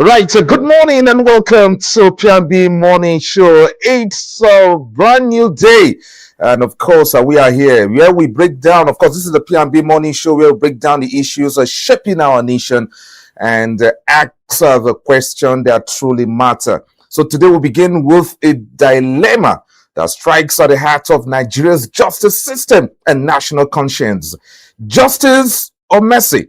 Right, so good morning and welcome to P&B Morning Show. It's a brand new day. And of course, we are here where we break down, of course, this is the P&B Morning Show where we break down the issues shaping our nation and answer the question that truly matter. So today we begin with a dilemma that strikes at the heart of Nigeria's justice system and national conscience. Justice or mercy?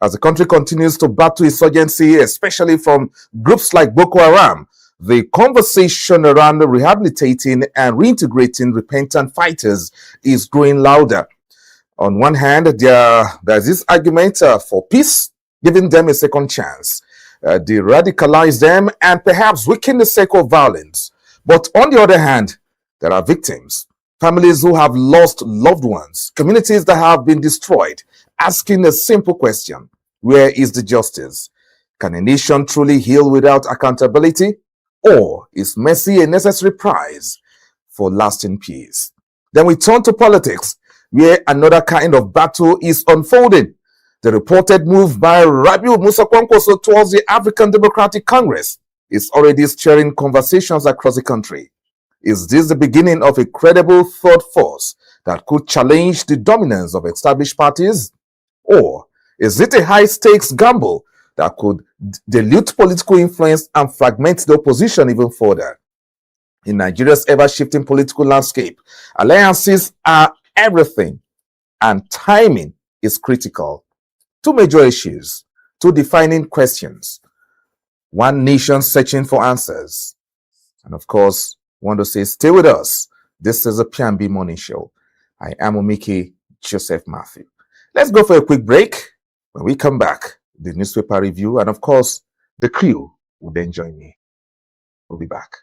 As the country continues to battle insurgency, especially from groups like Boko Haram, the conversation around rehabilitating and reintegrating repentant fighters is growing louder. On one hand, there's this argument for peace, giving them a second chance. De-radicalize them and perhaps weaken the cycle of violence. But on the other hand, there are victims, families who have lost loved ones, communities that have been destroyed, asking a simple question: where is the justice? Can a nation truly heal without accountability? Or is mercy a necessary price for lasting peace? Then we turn to politics, where another kind of battle is unfolding. The reported move by Rabiu Musa Kwankwaso towards the African Democratic Congress is already stirring conversations across the country. Is this the beginning of a credible third force that could challenge the dominance of established parties? Or is it a high-stakes gamble that could dilute political influence and fragment the opposition even further? In Nigeria's ever-shifting political landscape, alliances are everything, and timing is critical. Two major issues, two defining questions, one nation searching for answers. And of course, I want to say, stay with us. This is a P&B Morning Show. I am Omiki Joseph Matthew. Let's go for a quick break. When we come back, the newspaper review, and of course, the crew will then join me. We'll be back.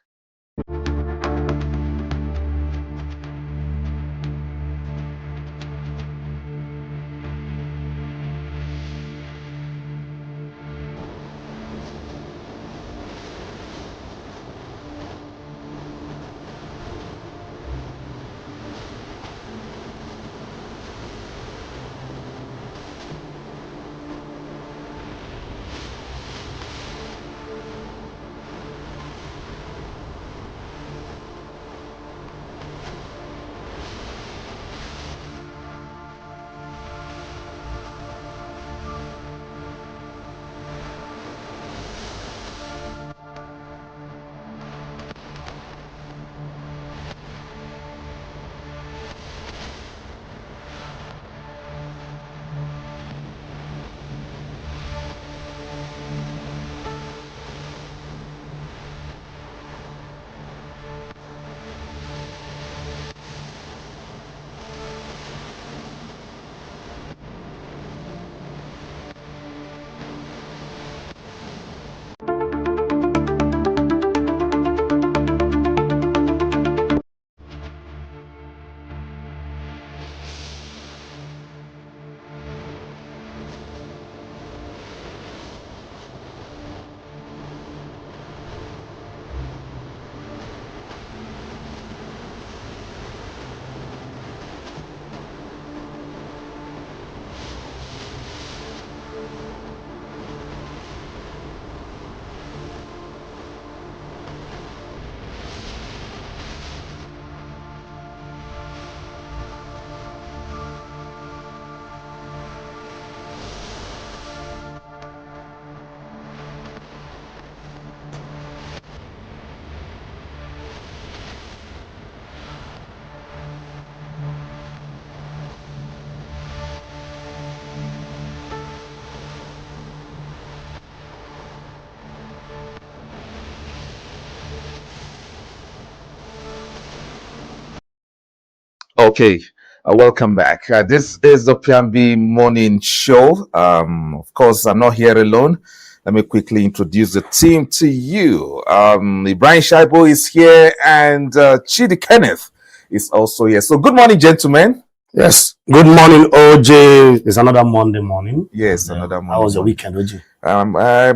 Okay, welcome back. This is the P&B Morning Show. Of course, I'm not here alone. Let me quickly introduce the team to you. Ibrahim Shaibo is here and Chidi Kenneth is also here. So good morning, gentlemen. Yes. Good morning, OJ. It's another Monday morning. Yes, another Monday. How was your weekend, OJ?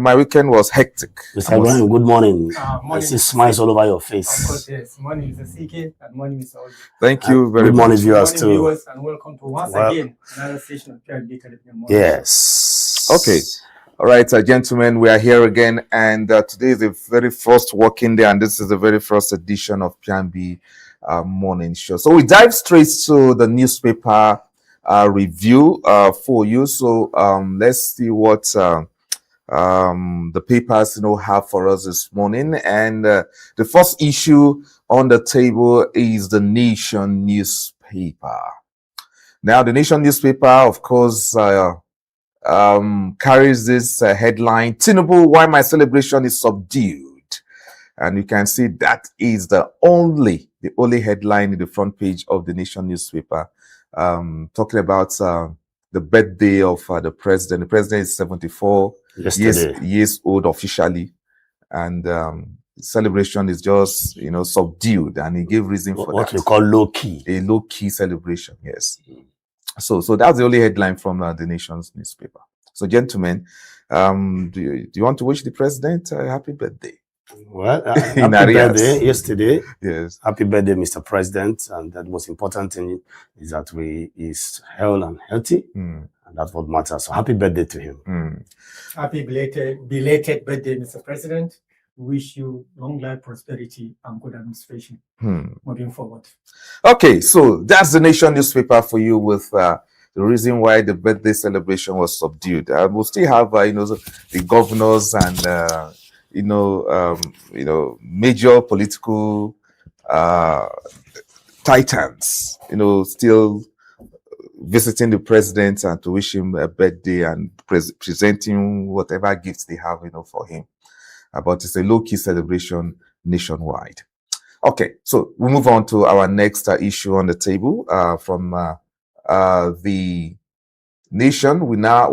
My weekend was hectic. Mr. Ibrahim, good morning. I see smiles all over your face. Of course, yes. Morning, Mr. CK, and morning, Mr. OJ. Thank you very much. Good morning, viewers, too. Viewers, and welcome to once again another session of P&B Television Morning. Yes. Okay. All right, gentlemen, we are here again, and today is the very first working day, and this is the very first edition of P&B Morning Show. So we dive straight to the newspaper review for you. So let's see what the papers have for us this morning. And the first issue on the table is the Nation newspaper. Now, the Nation newspaper, of course, carries this headline: Tinubu, why my celebration is subdued. And you can see that is the only headline in the front page of the Nation newspaper, talking about the birthday of the president. The president is 74 years old officially, and celebration is just subdued, and he gave reason for what that. we call low-key. A low-key celebration, yes. So that's the only headline from the Nation's newspaper. So, gentlemen, do you want to wish the president a happy birthday? Well, happy birthday yesterday. Yes. Happy birthday, Mr. President. And the most important thing is that he's healthy and healthy. And that's what matters. So happy birthday to him. Happy belated birthday, Mr. President. Wish you long life, prosperity, and good administration moving forward. Okay, so that's the Nation newspaper for you with the reason why the birthday celebration was subdued. We'll still have the governors and major political titans still visiting the president and to wish him a birthday and presenting whatever gifts they have for him. But it's a low-key celebration nationwide. Okay, so we move on to our next issue on the table from the Nation. We now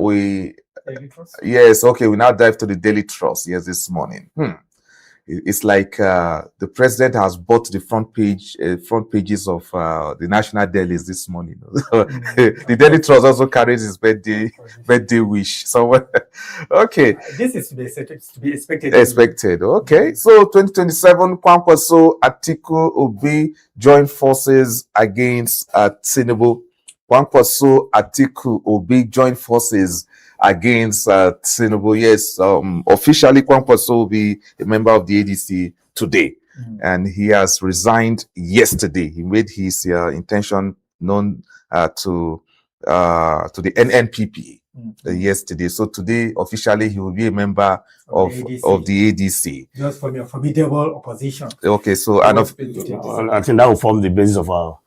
dive to the Daily Trust. Yes, this morning. It's like the president has bought the front pages of the national dailies this morning. The Daily Trust also carries his birthday wish. So, okay. This is to be expected. Expected. Okay. So 2027, Kwankwaso, Atiku, Obi join forces against Tinubu. Kwankwaso, Atiku, Obi join forces against Tinubu. Yes, officially Kwankwaso will be a member of the ADC today, and he has resigned yesterday. He made his intention known to the NNPP yesterday. So today, officially, he will be a member of the ADC. Just from your formidable opposition. Okay, so I think that will form the basis of our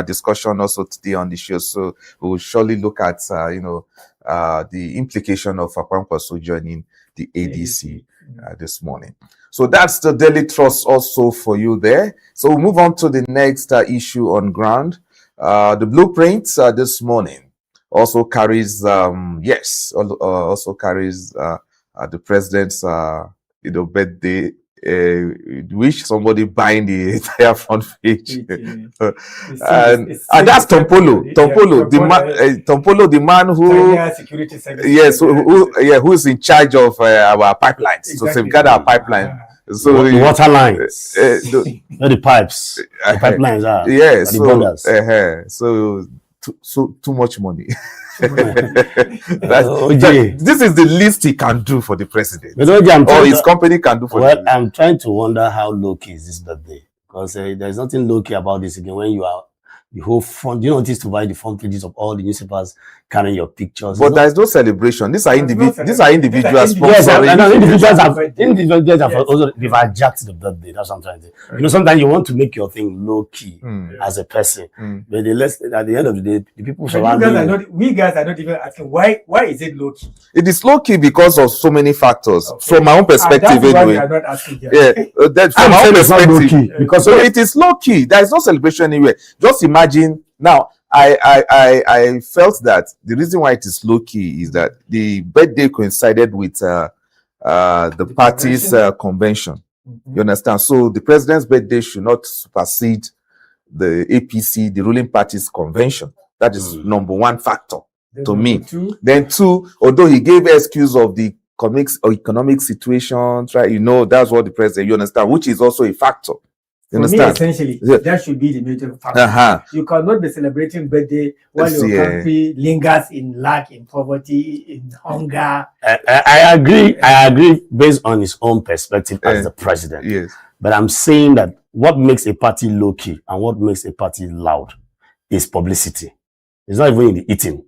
discussion also today on the show. So we will surely look at the implication of Kwankwaso joining the ADC this morning. So that's the Daily Trust also for you there. So we'll move on to the next issue on ground. The Blueprint this morning also carries the president's birthday wish, somebody buying the entire front page. And that's Tompolo, the man who security service. Yes, who's in charge of our pipelines, to safeguard our pipeline. So the water lines, the pipes, the pipelines are. Yes, the borders. So too much money. This is the least he can do for the president, or his company can do for him. Well, I'm trying to wonder how low-key is this birthday, because there's nothing low-key about this again. When you are the whole front, you notice to buy the front pages of all the newspapers carrying your pictures. But there is no celebration. These are individuals. Yes, and individuals have also they've adjusted the birthday. That's what I'm trying to say. Sometimes you want to make your thing low key as a person, but at the end of the day, the people surrounding we guys are not even asking why is it low key. It is low key because of so many factors. Okay. From my own perspective, anyway. We are not asking here. From my own perspective, because it is low key. There is no celebration anywhere. Just imagine now. I felt that the reason why it is low key is that the birthday coincided with the party's convention. You understand? So the president's birthday should not supersede the APC, the ruling party's convention. That is number one factor to me. Then two, although he gave excuse of the economic situation, right? That's what the president, you understand, which is also a factor. For me, essentially, that should be the major factor. You cannot be celebrating birthday while your country lingers in lack, in poverty, in hunger. I agree based on his own perspective as the president. Yes. But I'm saying that what makes a party low-key and what makes a party loud is publicity. It's not even in the eating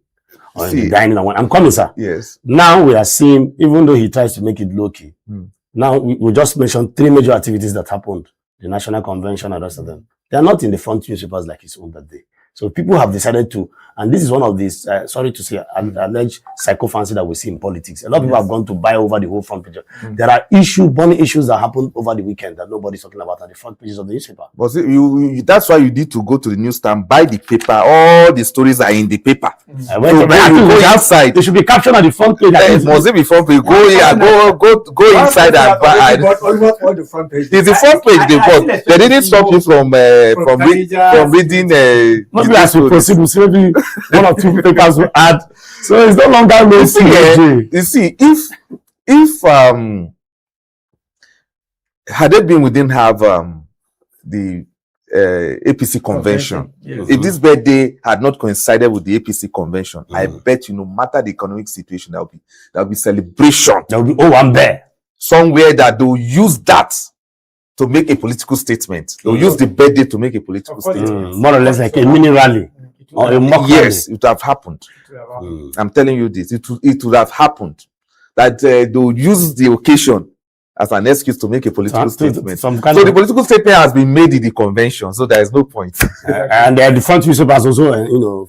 or in the dining. I'm coming, sir. Yes. Now we are seeing, even though he tries to make it low-key, now we just mentioned 3 major activities that happened. The National Convention and the rest of them. They are not in the front newspapers like his own that day. So people have decided to, and this is one of these, sorry to say, alleged psychophancy that we see in politics. A lot of people have gone to buy over the whole front page. There are burning issues that happened over the weekend that nobody's talking about on the front pages of the newspaper. But see, that's why you need to go to the newsstand, buy the paper. All the stories are in the paper. So go outside. They should be captured on the front page. Must it be front page? Go inside and buy. Almost all the front page. It's the front page they bought. They didn't stop you from reading. Maybe as we proceed, we'll see maybe 1 or 2 papers will add. So it's no longer no you see, if had it been we didn't have the APC convention, if this birthday had not coincided with the APC convention, I bet you no matter the economic situation, there'll be celebration. There'll be I'm there. Somewhere that they'll use that to make a political statement. They'll use the birthday to make a political statement. More or less like a mini rally. Or a mock yes, it would have happened. I'm telling you this. It would have happened. That they'll use the occasion as an excuse to make a political statement. So the political statement has been made in the convention, so there is no point. And the front newspapers also,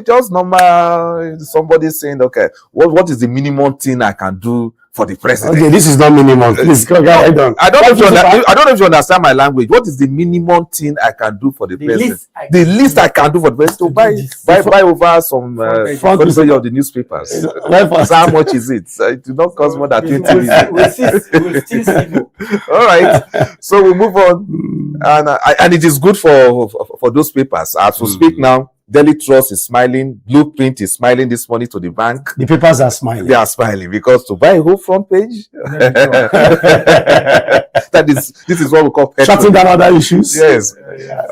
just normal. Somebody saying, okay, what is the minimum thing I can do for the president? Okay, this is not minimum. Please, I don't know if you understand my language. What is the minimum thing I can do for the president? The least I can do for the president to buy over some front page of the newspapers. So how much is it? It will not cost more than 20 million. All right, so we move on, and it is good for those papers. As we speak now, Daily Trust is smiling. Blueprint is smiling this morning to the bank. The papers are smiling. They are smiling because to buy a whole front page, this is what we call shutting down other issues. Yes.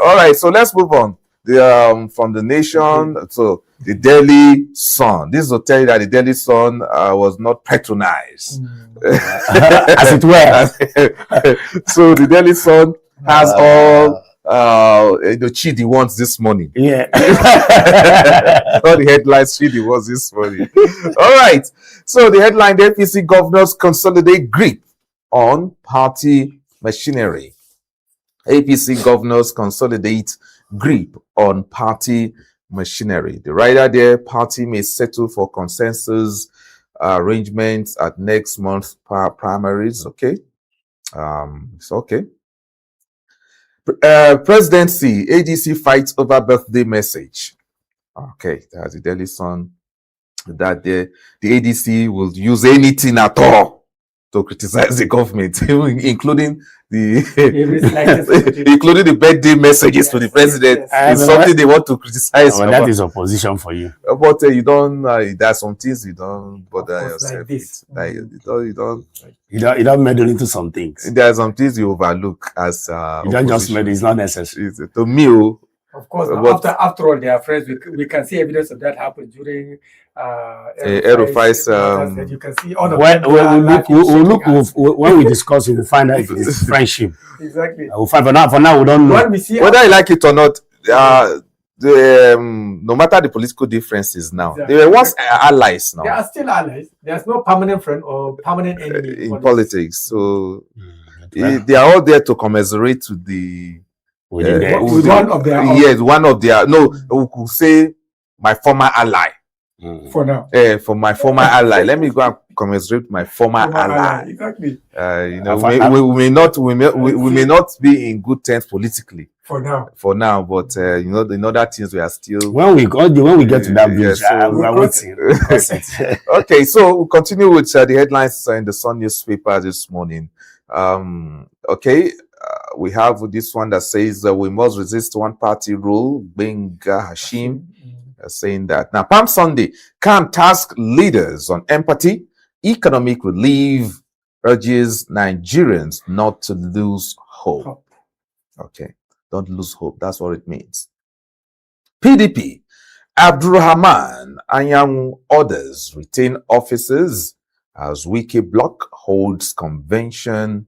All right. So let's move on. From the Nation. So the Daily Sun. This will tell you that the Daily Sun was not patronized, as it were. So the Daily Sun has all. The Chidi wants this morning. Yeah. All the headlines Chidi wants this morning. All right. So the headline: the APC governors consolidate grip on party machinery. APC governors consolidate grip on party machinery. The writer there: party may settle for consensus arrangements at next month's primaries. Okay. It's okay. Presidency, ADC fights over birthday message. Okay, that's the Daily Sun. That the ADC will use anything at all to criticize the government, including the birthday messages to the president. It's something they want to criticize. Well, that is opposition for you. But you don't. There are some things you don't bother yourself with. You don't meddle into some things. There are some things you overlook as. You don't just meddle. It's not necessary. To me, of course, after all, they are friends. We can see evidence of that happen during Aerofis. You can see all of when we discuss it, we'll find out if it's friendship. Exactly. We'll find. For now, we don't know whether you like it or not. No matter the political differences now, they were once allies. Now they are still allies. There's no permanent friend or permanent enemy in politics. So they are all there to commiserate to the. One of their own. Yes, one of their. No, we could say my former ally. For now. For my former ally. Let me go and commiserate with my former ally. Exactly. We may not be in good terms politically. For now, but in other things we are still. When we get to that bridge, we are waiting. Okay, so we'll continue with the headlines in the Sun newspaper this morning. Okay. We have this one that says we must resist one-party rule. Benga Hashim saying that. Now, Palm Sunday can task leaders on empathy, economic relief, urges Nigerians not to lose hope. Okay. Don't lose hope. That's what it means. PDP. Abdulrahman Anyanwu orders retain offices as Wiki Bloc holds convention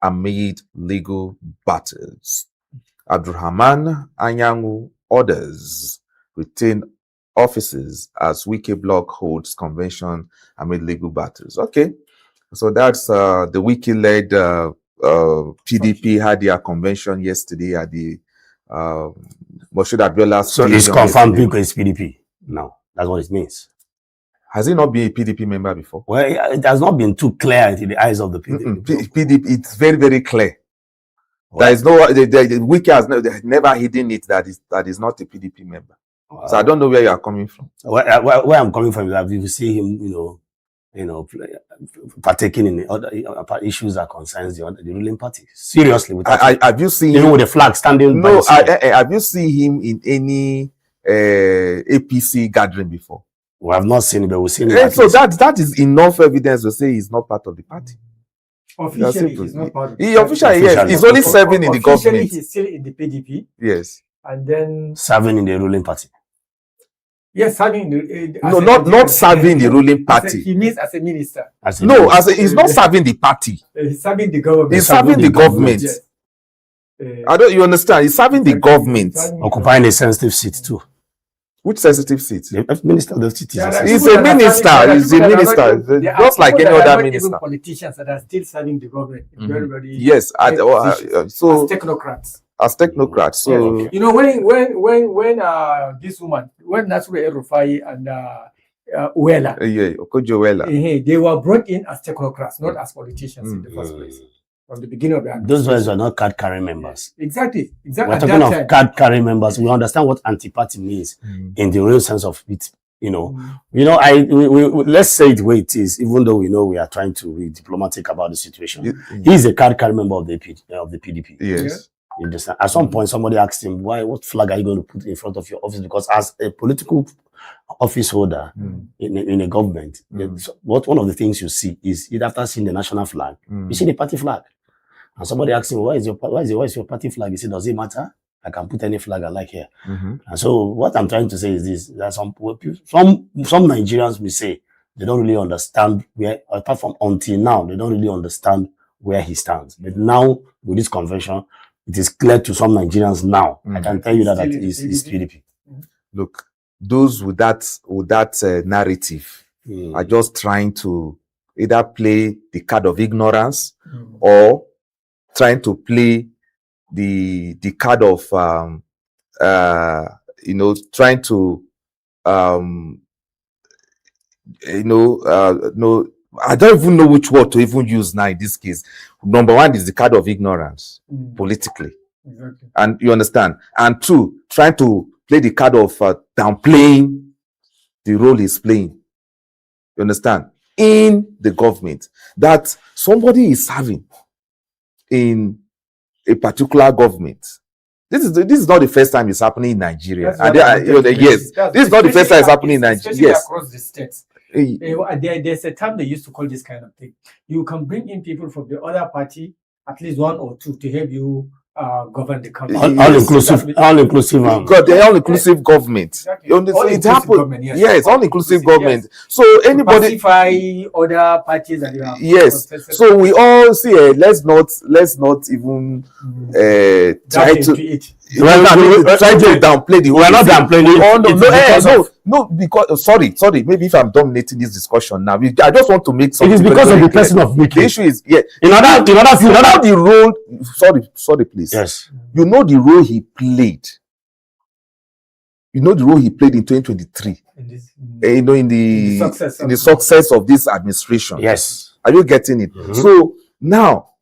amid legal battles. Abdulrahman Anyanwu orders retain offices as Wiki Bloc holds convention amid legal battles. Okay, so that's the Wiki-led PDP had their convention yesterday at the Moshood Abiola's. So it's confirmed because it's PDP now. That's what it means. Has he not been a PDP member before? Well, it has not been too clear in the eyes of the PDP. PDP, it's very, very clear. What? There is no, the Wiki has never hidden it that is not a PDP member. So I don't know where you are coming from. Where I'm coming from is that you see him, partaking in other issues that concerns the ruling party. Seriously, have you seen even with the flag standing? No, have you seen him in any APC gathering before? We have not seen him, but we've seen him. So that is enough evidence to say he's not part of the party. Officially, he's not part of the party. Officially, yes, he's only serving in the government. Officially, he's still in the PDP. Yes, and then serving in the ruling party. Yes, serving the not serving the ruling party. He means as a minister. He's not serving the party. He's serving the government. He's serving the government. Yes. You understand? He's serving the government. Occupying a sensitive seat too. Which sensitive seat? The minister of the city. He's a minister. He's a minister. Just like any other minister. Even politicians that are still serving the government. Very, very. Yes. So as technocrats. As technocrats. So yes. You know, when this woman, when Nasru El-Rufai and Uwela, Okojo Uwela, they were brought in as technocrats, not as politicians in the first place. From the beginning of the those ones are not card carrying members. Exactly. We're talking of card carrying members. We understand what anti-party means in the real sense of it. Let's say it the way it is, even though we are trying to be diplomatic about the situation. He's a card carrying member of the PDP. Yes. You understand? At some point, somebody asked him, what flag are you going to put in front of your office? Because as a political office holder in a government, one of the things you see is after seeing the national flag, you see the party flag. And somebody asked him, why is your party flag? He said, does it matter? I can put any flag I like here. And so what I'm trying to say is this, that some Nigerians may say they don't really understand where, apart from until now, they don't really understand where he stands. But now with this convention, it is clear to some Nigerians now. I can tell you that is PDP. Look, those with that narrative are just trying to either play the card of ignorance or trying to play the card of trying to I don't even know which word to even use now in this case. Number one is the card of ignorance politically. Exactly. And you understand. And two, trying to play the card of downplaying the role he's playing. You understand? In the government. That somebody is serving in a particular government. This is not the first time it's happening in Nigeria. This is not the first time it's happening in Nigeria. Yes. Across the states. There's a term they used to call this kind of thing. You can bring in people from the other party, at least one or two, to help you govern the country. All-inclusive. God, the all-inclusive government. Exactly. It happened. Yes, all-inclusive government. Yes. So anybody pacify other parties that you have. Yes. So we all see. Let's not even try to. Try to downplay the whole. We're not downplaying. No, because sorry. Maybe if I'm dominating this discussion now, I just want to make something. It is because of the person of Wiki. The issue is, In order the role. Sorry, please. Yes. You know the role he played. You know the role he played in 2023. In the success of this administration. Yes. Are you getting it? So now,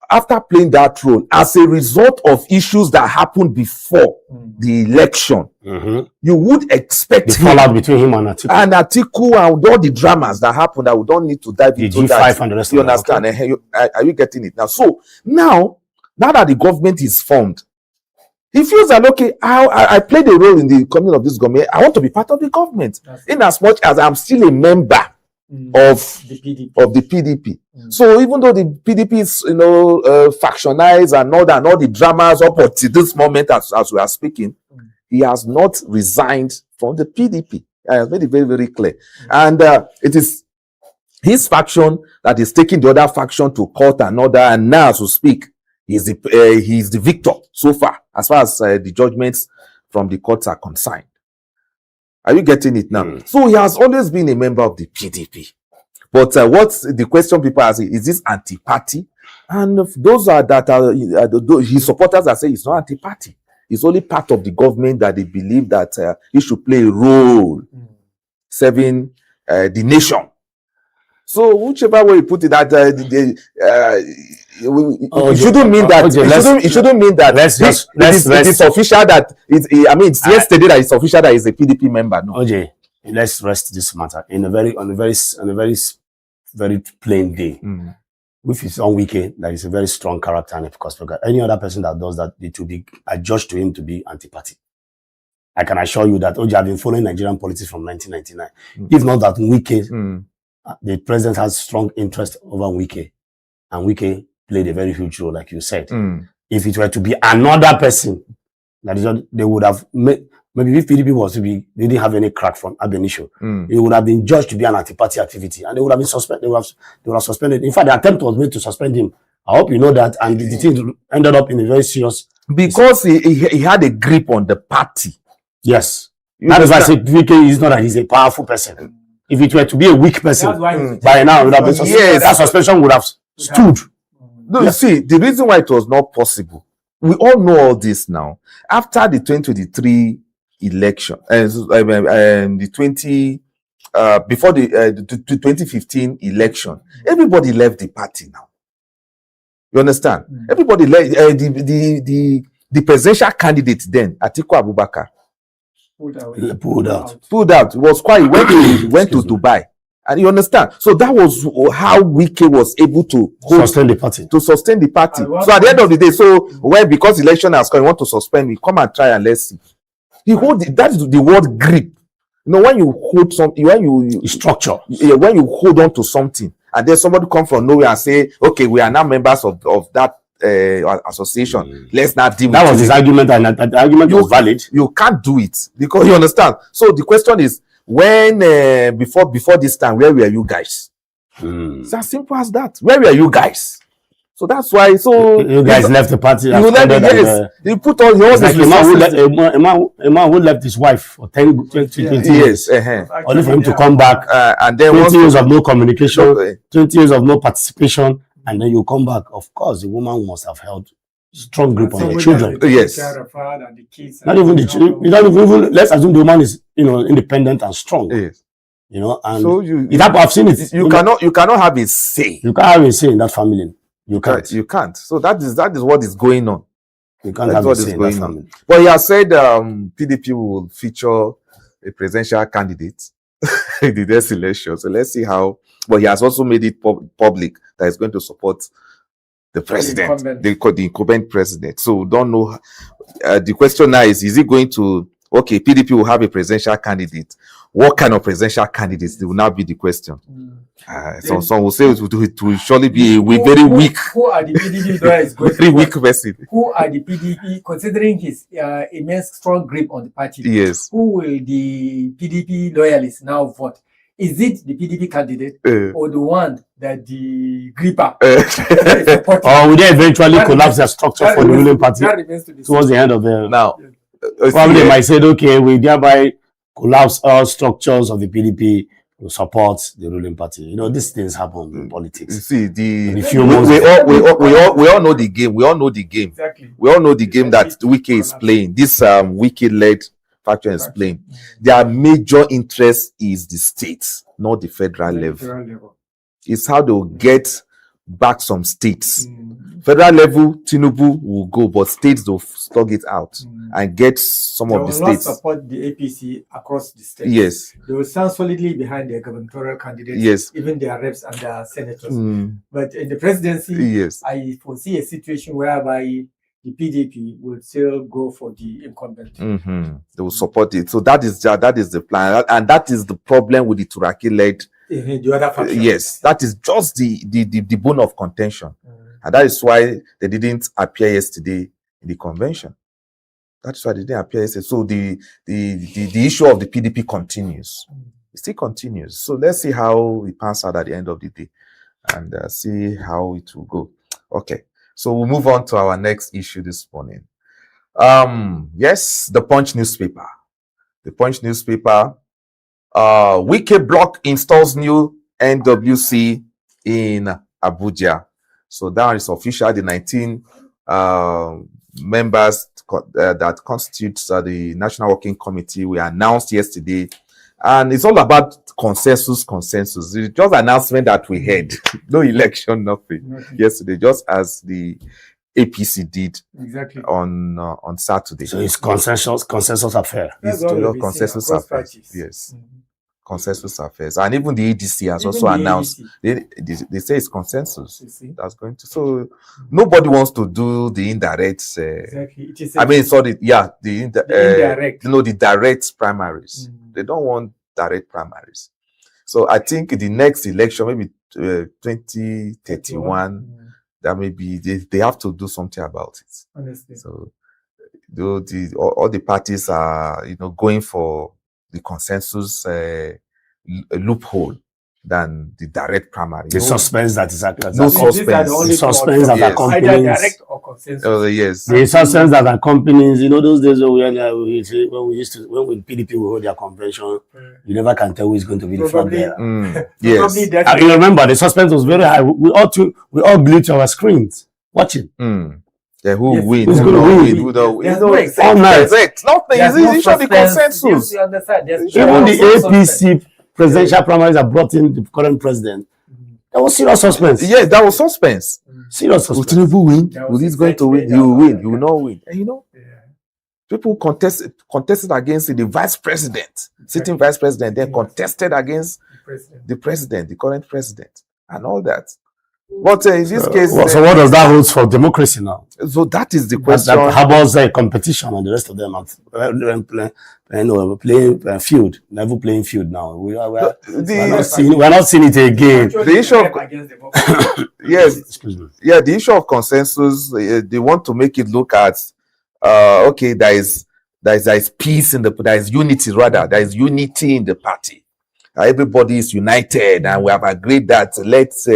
after playing that role, as a result of issues that happened before the election, you would expect the fallout between him and Atiku. And all the dramas that happened that we don't need to dive into G5 that. And the rest you of understand? Are you getting it now? So now that the government is formed, he feels that, okay, I played a role in the coming of this government. I want to be part of the government. In as much as I'm still a member of the PDP. So even though the PDP is, factionized and all that, and all the dramas up to this moment as we are speaking, he has not resigned from the PDP. I have made it very, very clear. And it is his faction that is taking the other faction to court and order, and now as we speak, he's the victor so far as the judgments from the courts are concerned. Are you getting it now? So he has always been a member of the PDP. But what's the question people ask is this anti-party? And those are his supporters that say it's not anti-party. It's only part of the government that they believe that he should play a role serving the nation. So whichever way you put it, that it shouldn't mean that it shouldn't mean that it's official that it's yesterday that it's official that he's a PDP member. No. OJ, let's rest this matter on a very plain day. With his own weekend, that is a very strong character, and of course, any other person that does that, it will be adjudged to him to be anti-party. I can assure you that OJ have been following Nigerian politics from 1999. If not that Wike, the president has strong interest over Wike, and Wike played a very huge role, like you said. If it were to be another person, that is what they would have made. Maybe if PDP was to be, they didn't have any crack from Abenisho, it would have been judged to be an anti-party activity, and they would have been suspended. They would have suspended. In fact, the attempt was made to suspend him. I hope you know that, and the thing ended up in a very serious, because he had a grip on the party. Yes, that is why I say Wike is not that he's a powerful person. If it were to be a weak person, by now it would have been suspended. Yes, that suspension would have stood. No, you see, the reason why it was not possible, we all know all this now. After the 2023 election, before the 2015 election, everybody left the party now. You understand? Everybody left. The presidential candidate then, Atiku Abubakar, pulled out. It was quiet. He went to Dubai. And you understand? So that was how Wike was able to sustain the party. So at the end of the day, because election has come, you want to suspend me, come and try and let's see. That is the word grip. When you hold something, when you structure, when you hold on to something, and then somebody come from nowhere and say, okay, we are now members of that association. Let's not deal with that. Was his argument, and the argument was valid. You can't do it, because you understand. So the question is, when before this time, where were you guys? It's as simple as that. Where were you guys? So that's why. So you guys left the party. You put all yours. Like a man who left his wife for 10, 20 years. Only for him to come back. And then 20 years of no communication, 20 years of no participation, and then you come back. Of course, the woman must have held strong grip on the children. Yes. Not even the children. Let's assume the woman is, independent and strong. Yes. And so I've seen it. You cannot have a say. You can't have a say in that family. You can't. So that is what is going on. You can't have a say in that family. But he has said PDP will feature a presidential candidate in the next election. So let's see how. But he has also made it public that he's going to support the president, the incumbent president. So don't know. The question now is he going to? Okay, PDP will have a presidential candidate. What kind of presidential candidates? Will now be the question. Some will say it will surely be very weak. Who are the PDP lawyers going very weak person? Who are the PDP, considering his immense strong grip on the party? Yes. Who will the PDP loyalists now vote? Is it the PDP candidate or the one that the gripper? Or will they eventually collapse their structure for the ruling party towards the end of the now? Probably they might say, okay, we thereby collapse all structures of the PDP to support the ruling party. These things happen in politics. You see, we all know the game. We all know the game. Exactly. We all know the game that Wike is playing. This Wike-led faction is playing. Their major interest is the states, not the federal level. It's how they'll get back some states. Federal level, Tinubu will go, but states will slug it out and get some of the states. They will not support the APC across the states. Yes. They will stand solidly behind their gubernatorial candidates, yes, even their reps and their senators. But in the presidency, yes, I foresee a situation whereby the PDP will still go for the incumbent. They will support it. So that is the plan. And that is the problem with the Turaki-led the other faction. Yes, that is just the bone of contention. And that is why they didn't appear yesterday in the convention. That's why they didn't appear yesterday. So the issue of the PDP continues. It still continues. So let's see how it pans out at the end of the day and see how it will go. Okay. So we'll move on to our next issue this morning. Yes, the Punch newspaper. The Punch newspaper. Wike Block installs new NWC in Abuja. So that is official. The 19 members that constitutes the National Working Committee were announced yesterday. And it's all about consensus. It's just an announcement that we had. No election, nothing. Yesterday, just as the APC did on Saturday. So it's consensus affair. It's consensus affairs. Yes. Consensus affairs. And even the ADC has also announced they say it's consensus. That's going to, so nobody wants to do the indirect the indirect. The direct primaries. They don't want direct primaries. So I think the next election, maybe 2031, that maybe they have to do something about it. Honestly. So all the parties are going for the consensus loophole than the direct primary. The suspense that is no suspense. The suspense that accompanies either direct or consensus. Yes. The suspense that accompanies, those days when PDP will hold their convention, you never can tell who is going to be the front there. Yes. You remember the suspense was very high. We all glued to our screens watching. Yeah, who will win? Who's going to win? There's no exact. Nothing. It's the consensus. Even the APC presidential primaries that brought in the current president, there was serious suspense. Yes, that was suspense. Serious suspense. Will Tinubu win? Will he going to win? You will win. You will not win. And people contested against the vice president, sitting vice president, then contested against the president, the current president, and all that. But in this case, so what does that hold for democracy now? So that is the question. How about competition and the rest of them playing field, level playing field now? We're not seeing it again. The issue of the issue of consensus. They want to make it look at there is peace in there is unity there is unity in the party. Everybody is united, and we have agreed that let's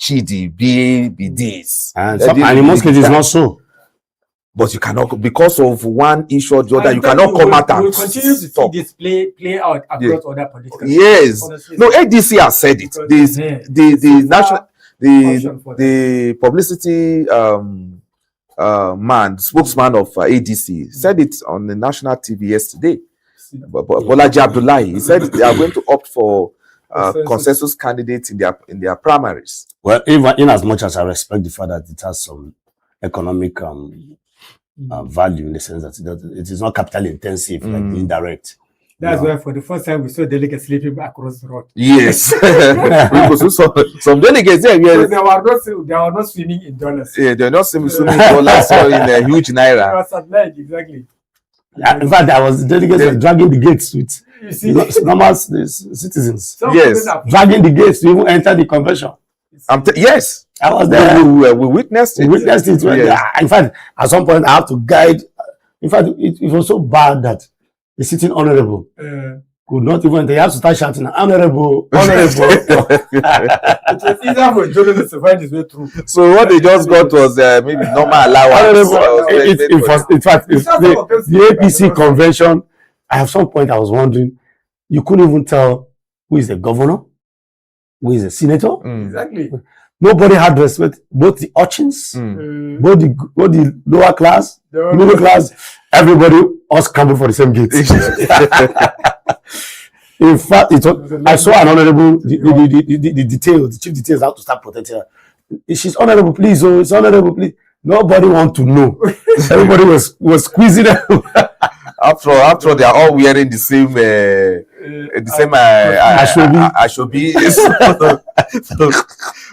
Chidi be this. And in most cases, it's not so. But you cannot, because of one issue or the other, you cannot come out and continue to see this play out across other political. Yes. No, ADC has said it. The publicity spokesman of ADC said it on the national TV yesterday. Bolaji Abdullahi, he said they are going to opt for consensus candidates in their primaries. Well, even in as much as I respect the fact that it has some economic value in the sense that it is not capital intensive, like indirect. That's why for the first time we saw delegates sleeping across the road. Yes. some delegates there. They were not swimming in dollars. Yeah, they're not swimming in dollars or in a huge naira. Exactly. In fact, I was delegates dragging the gates with normal citizens. Yes, dragging the gates to even enter the convention. Yes, I was there. We witnessed it. In fact, at some point, I have to guide. In fact, it was so bad that the sitting honorable could not even. They have to start shouting, "Honorable, honorable." It was easier for journalists to find his way through. So what they just got was maybe normal allowance. In fact, the APC convention. At some point, I was wondering, you couldn't even tell who is the governor, who is the senator. Exactly. Nobody had respect. Both the urchins, both the lower class, middle class, everybody all scrambled for the same gate. In fact, I saw an honorable, the chief details how to start protecting her. She's honorable, please. Oh, it's honorable, please. Nobody want to know. Everybody was squeezing them. After they are all wearing the same ashobi. So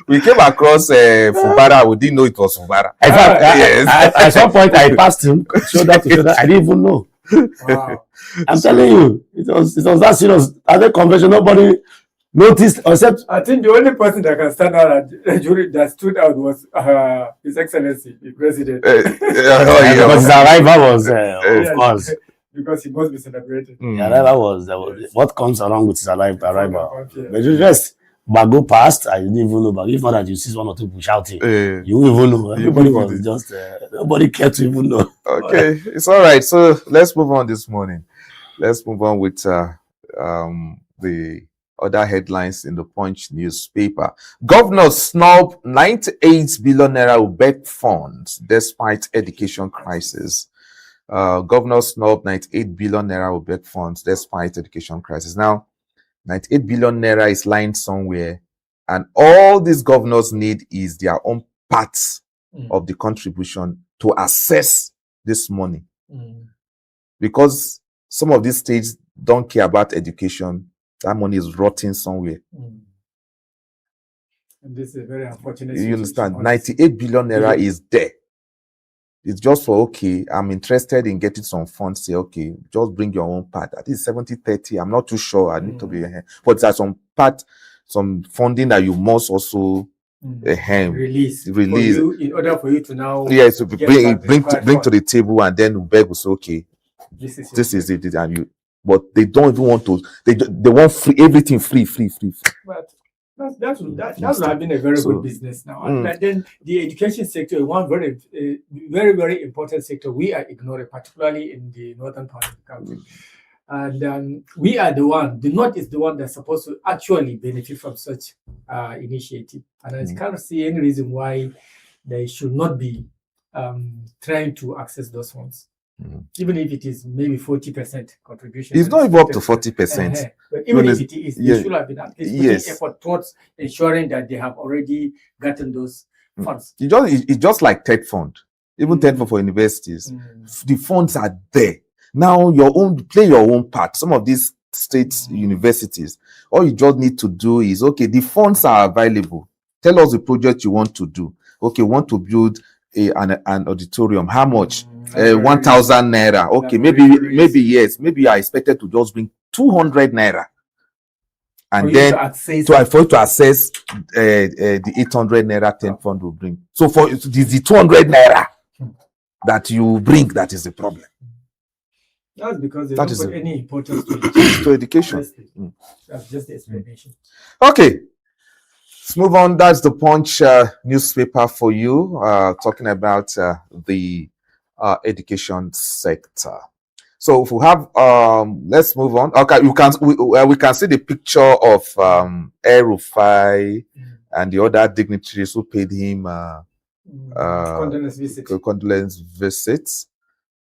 we came across Fubara. We didn't know it was Fubara. In fact, at some point I passed him shoulder to shoulder. I didn't even know. Wow. I'm telling you, it was that serious. At the convention, nobody noticed, except I think the only person that can stand out at the jury that stood out was His Excellency, the President. because his arrival was, of course, because he must be celebrated. the arrival was what comes along with his arrival. But the rest, Bago passed, I didn't even know. But if not that you see one or two people shouting, you won't even know. Everybody was just, nobody cared to even know. Okay, it's all right. So let's move on this morning. Let's move on with the other headlines in the Punch newspaper. Governor snub 98 billion naira UBEC funds despite education crisis. Governor snub 98 billion naira UBEC funds despite education crisis. Now, 98 billion naira is lying somewhere, and all these governors need is their own parts of the contribution to access this money. Because some of these states don't care about education, that money is rotting somewhere. And this is a very unfortunate You understand? 98 billion naira is there. It's just for, okay, I'm interested in getting some funds. Say, okay, just bring your own part. I think 70-30. I'm not too sure. I need to be here. But there's some part, some funding that you must also release you, in order for you to now to bring to the table, and then UBEC will say, okay, this is it, and you. But they don't even want to. They want free, everything free. But that would have been a very good business now. And then the education sector is one very, very important sector we are ignoring, particularly in the northern part of the country. And we are the one. The North is the one that's supposed to actually benefit from such initiative. And I can't see any reason why they should not be trying to access those funds. Even if it is maybe 40% contribution. It's not even up to 40%. But even if it is, they should have been at least putting effort towards ensuring that they have already gotten those funds. It's just like TED Fund. Even TED Fund for universities. The funds are there. Now play your own part. Some of these state universities, all you just need to do is, okay, the funds are available. Tell us the project you want to do. Okay, want to build an auditorium. How much? 1,000 naira. Okay, maybe yes. Maybe you are expected to just bring 200 naira, and then for you to access the 800 naira 10 fund will bring. So for the 200 naira that you bring, that is the problem. That's because they don't put any importance to education. That's just the explanation. Okay. Let's move on. That's the Punch newspaper for you, talking about the education sector. So if we have, let's move on. Okay, we can see the picture of El-Rufai and the other dignitaries who paid him condolence visits.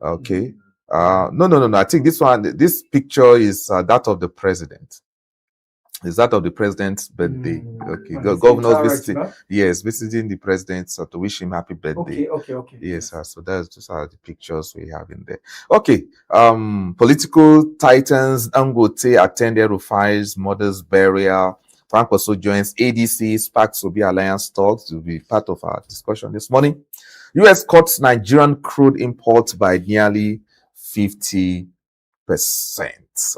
Okay. No. I think this picture is that of the president. Is that of the president's birthday? Okay, governor's visiting. Yes, visiting the president to wish him happy birthday. Okay. Yes, so those are the pictures we have in there. Okay, political titans. Dangote attended El-Rufai's mother's burial. Frank also joins ADC. Sparks will be alliance talks. To be part of our discussion this morning. U.S. cuts Nigerian crude imports by nearly 50%.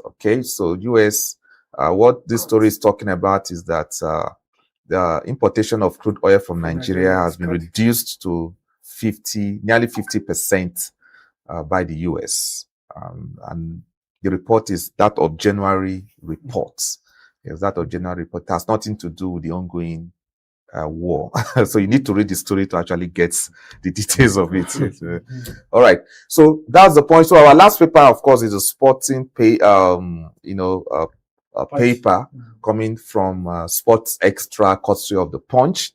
Okay, so U.S. What this story is talking about is that the importation of crude oil from Nigeria has been reduced to nearly 50% by the US. And the report is that of January reports. Yes, that of January report. It has nothing to do with the ongoing war. So you need to read the story to actually get the details of it. All right. So that's the point. So our last paper, of course, is a sporting paper coming from Sports Extra, courtesy of the Punch.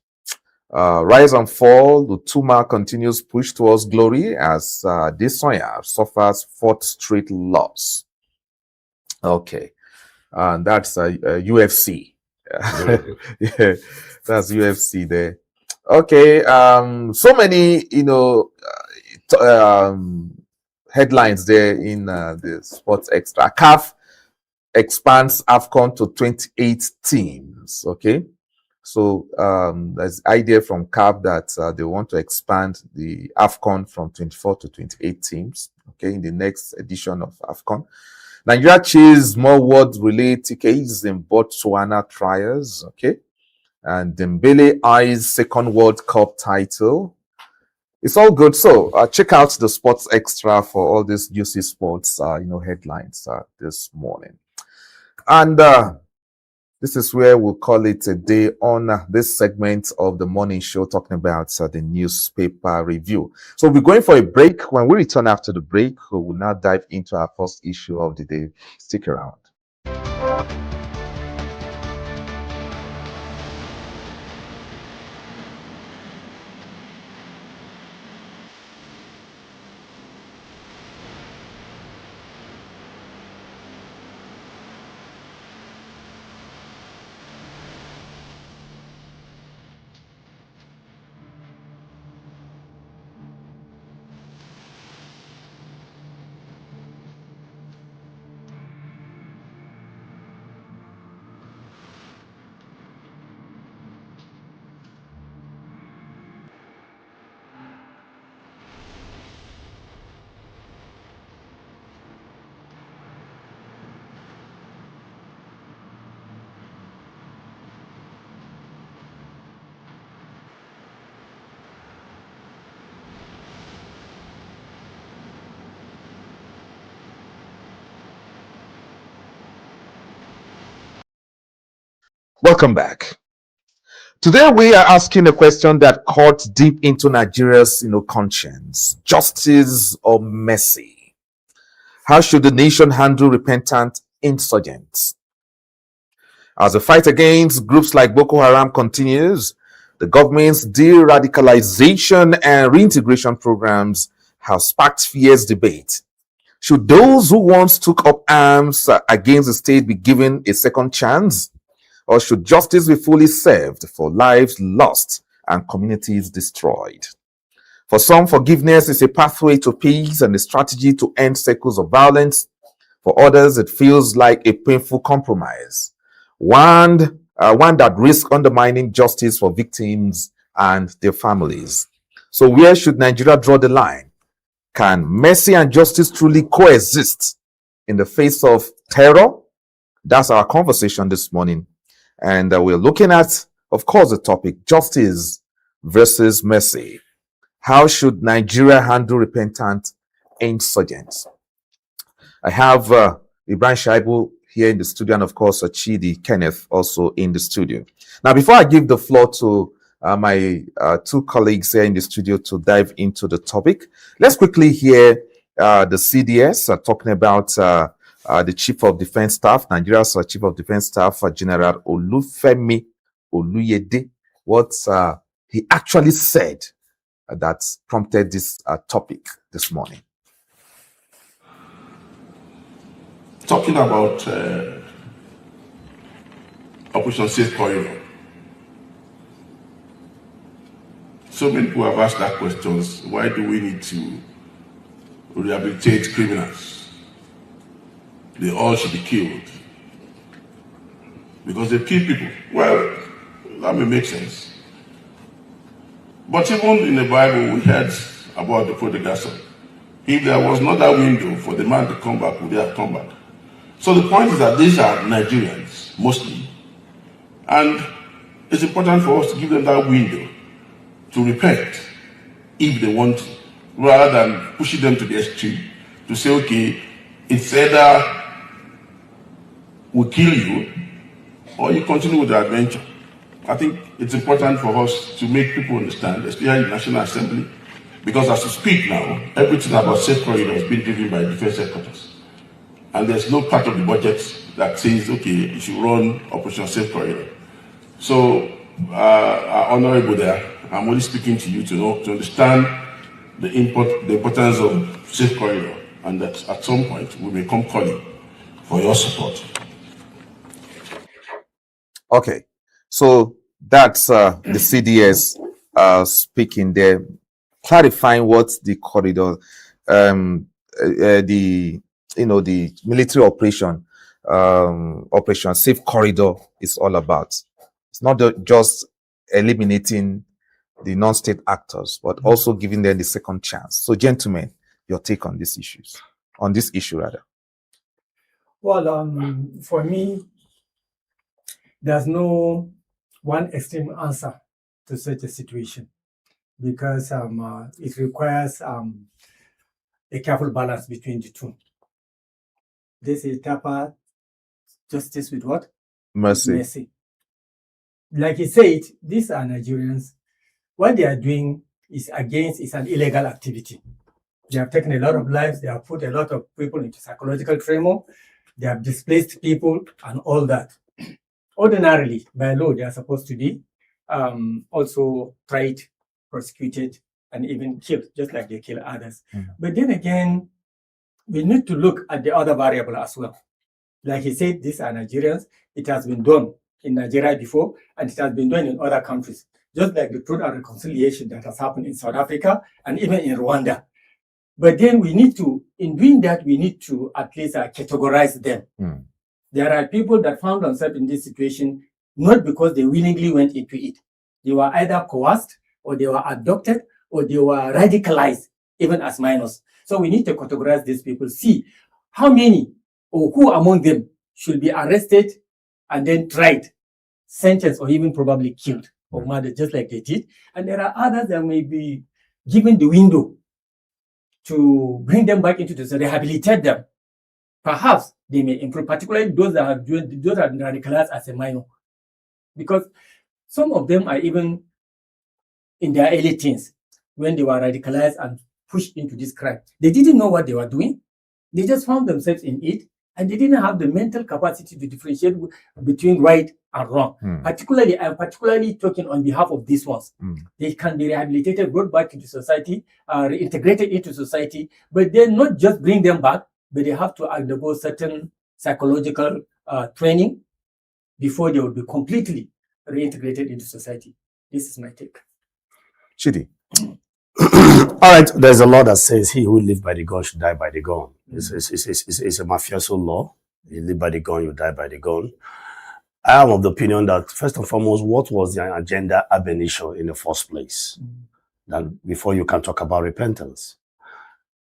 Rise and fall. Lutuma continues push towards glory as Desoya suffers fourth straight loss. Okay, and that's UFC. Yeah, that's UFC there. Okay, so many headlines there in the Sports Extra. CAF expands AFCON to 28 teams. Okay, so there's idea from CAF that they want to expand the AFCON from 24 to 28 teams. okay, in the next edition of AFCON. Nigeria chased more world-related tickets in Botswana trials, okay, and Dembele eyes second World Cup title. It's all good. So check out the Sports Extra for all these juicy sports, headlines this morning. And this is where we'll call it a day on this segment of the morning show, talking about the newspaper review. So we're going for a break. When we return after the break, we will now dive into our first issue of the day. Stick around. Welcome back. Today we are asking a question that cuts deep into Nigeria's conscience: justice or mercy? How should the nation handle repentant insurgents? As the fight against groups like Boko Haram continues, the government's de-radicalization and reintegration programs have sparked fierce debate. Should those who once took up arms against the state be given a second chance? Or should justice be fully served for lives lost and communities destroyed? For some, forgiveness is a pathway to peace and a strategy to end cycles of violence. For others, it feels like a painful compromise, one that risks undermining justice for victims and their families. So where should Nigeria draw the line? Can mercy and justice truly coexist in the face of terror? That's our conversation this morning. And we're looking at, of course, the topic: justice versus mercy. How should Nigeria handle repentant insurgents? I have Ibrahim Shaibu here in the studio, and of course, Chidi Kenneth also in the studio. Now, before I give the floor to my two colleagues here in the studio to dive into the topic, let's quickly hear the CDS talking about the Chief of Defense Staff, Nigeria's Chief of Defense Staff, General Olufemi Oluyede, what he actually said that prompted this topic this morning. Talking about Operation Safe Corridor. So many people have asked that question: why do we need to rehabilitate criminals? They all should be killed because they kill people. Well, that may make sense. But even in the Bible, we heard about the prodigal son. If there was not that window for the man to come back, would they have come back? So the point is that these are Nigerians, mostly. And it's important for us to give them that window to repent if they want to, rather than pushing them to the extreme to say, okay, it's either we kill you or you continue with the adventure. I think it's important for us to make people understand, especially in the National Assembly, because as we speak now, everything about safe corridor is being driven by defense headquarters. And there's no part of the budget that says, okay, you should run Operation Safe Corridor. So, our honorable there, I'm only speaking to you to understand the importance of Safe Corridor, and that at some point we may come calling for your support. Okay, so that's the CDS speaking there, clarifying what the corridor, the military operation Safe Corridor is all about. It's not just eliminating the non-state actors, but also giving them the second chance. So, gentlemen, your take on these issues, on this issue rather? Well, for me, there's no one extreme answer to such a situation, because it requires a careful balance between the two. This is Tapa justice with what? Mercy. Mercy. Like he said, these are Nigerians. What they are doing is an illegal activity. They have taken a lot of lives. They have put a lot of people into psychological tremor. They have displaced people and all that. Ordinarily, by law, they are supposed to be also tried, prosecuted, and even killed, just like they kill others. But then again, we need to look at the other variable as well. Like he said, these are Nigerians. It has been done in Nigeria before, and it has been done in other countries, just like the Truth and Reconciliation that has happened in South Africa and even in Rwanda. But then we need to, in doing that, we need to at least categorize them. There are people that found themselves in this situation not because they willingly went into it. They were either coerced, or they were abducted, or they were radicalized, even as minors. So we need to categorize these people, see how many or who among them should be arrested and then tried, sentenced, or even probably killed or murdered, just like they did. And there are others that may be given the window to bring them back into the rehabilitate them. Perhaps they may improve, particularly those that have been radicalized as a minor, because some of them are even in their early teens when they were radicalized and pushed into this crime. They didn't know what they were doing. They just found themselves in it, and they didn't have the mental capacity to differentiate between right and wrong. Particularly, I'm particularly talking on behalf of these ones. They can be rehabilitated, brought back into society, reintegrated into society, but then not just bring them back, but they have to undergo certain psychological training before they will be completely reintegrated into society. This is my take. Chidi. All right, there's a law that says he who lives by the gun should die by the gun. It's a mafioso law. You live by the gun, you die by the gun. I am of the opinion that, first and foremost, what was the agenda ab initio in the first place? That before you can talk about repentance.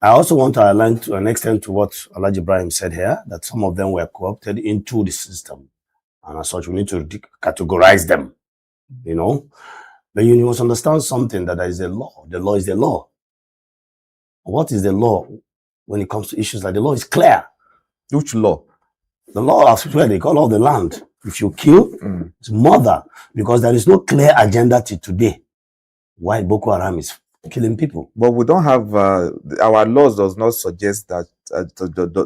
I also want to align to an extent to what Alhaji Ibrahim said here, that some of them were co-opted into the system. And as such, we need to categorize them, you know. But you must understand something, that there is a law. The law is the law. What is the law when it comes to issues like the law is clear? Which law? The law of where they call all the land. If you kill, it's murder, because there is no clear agenda till today why Boko Haram is killing people. But we don't have, our laws does not suggest that,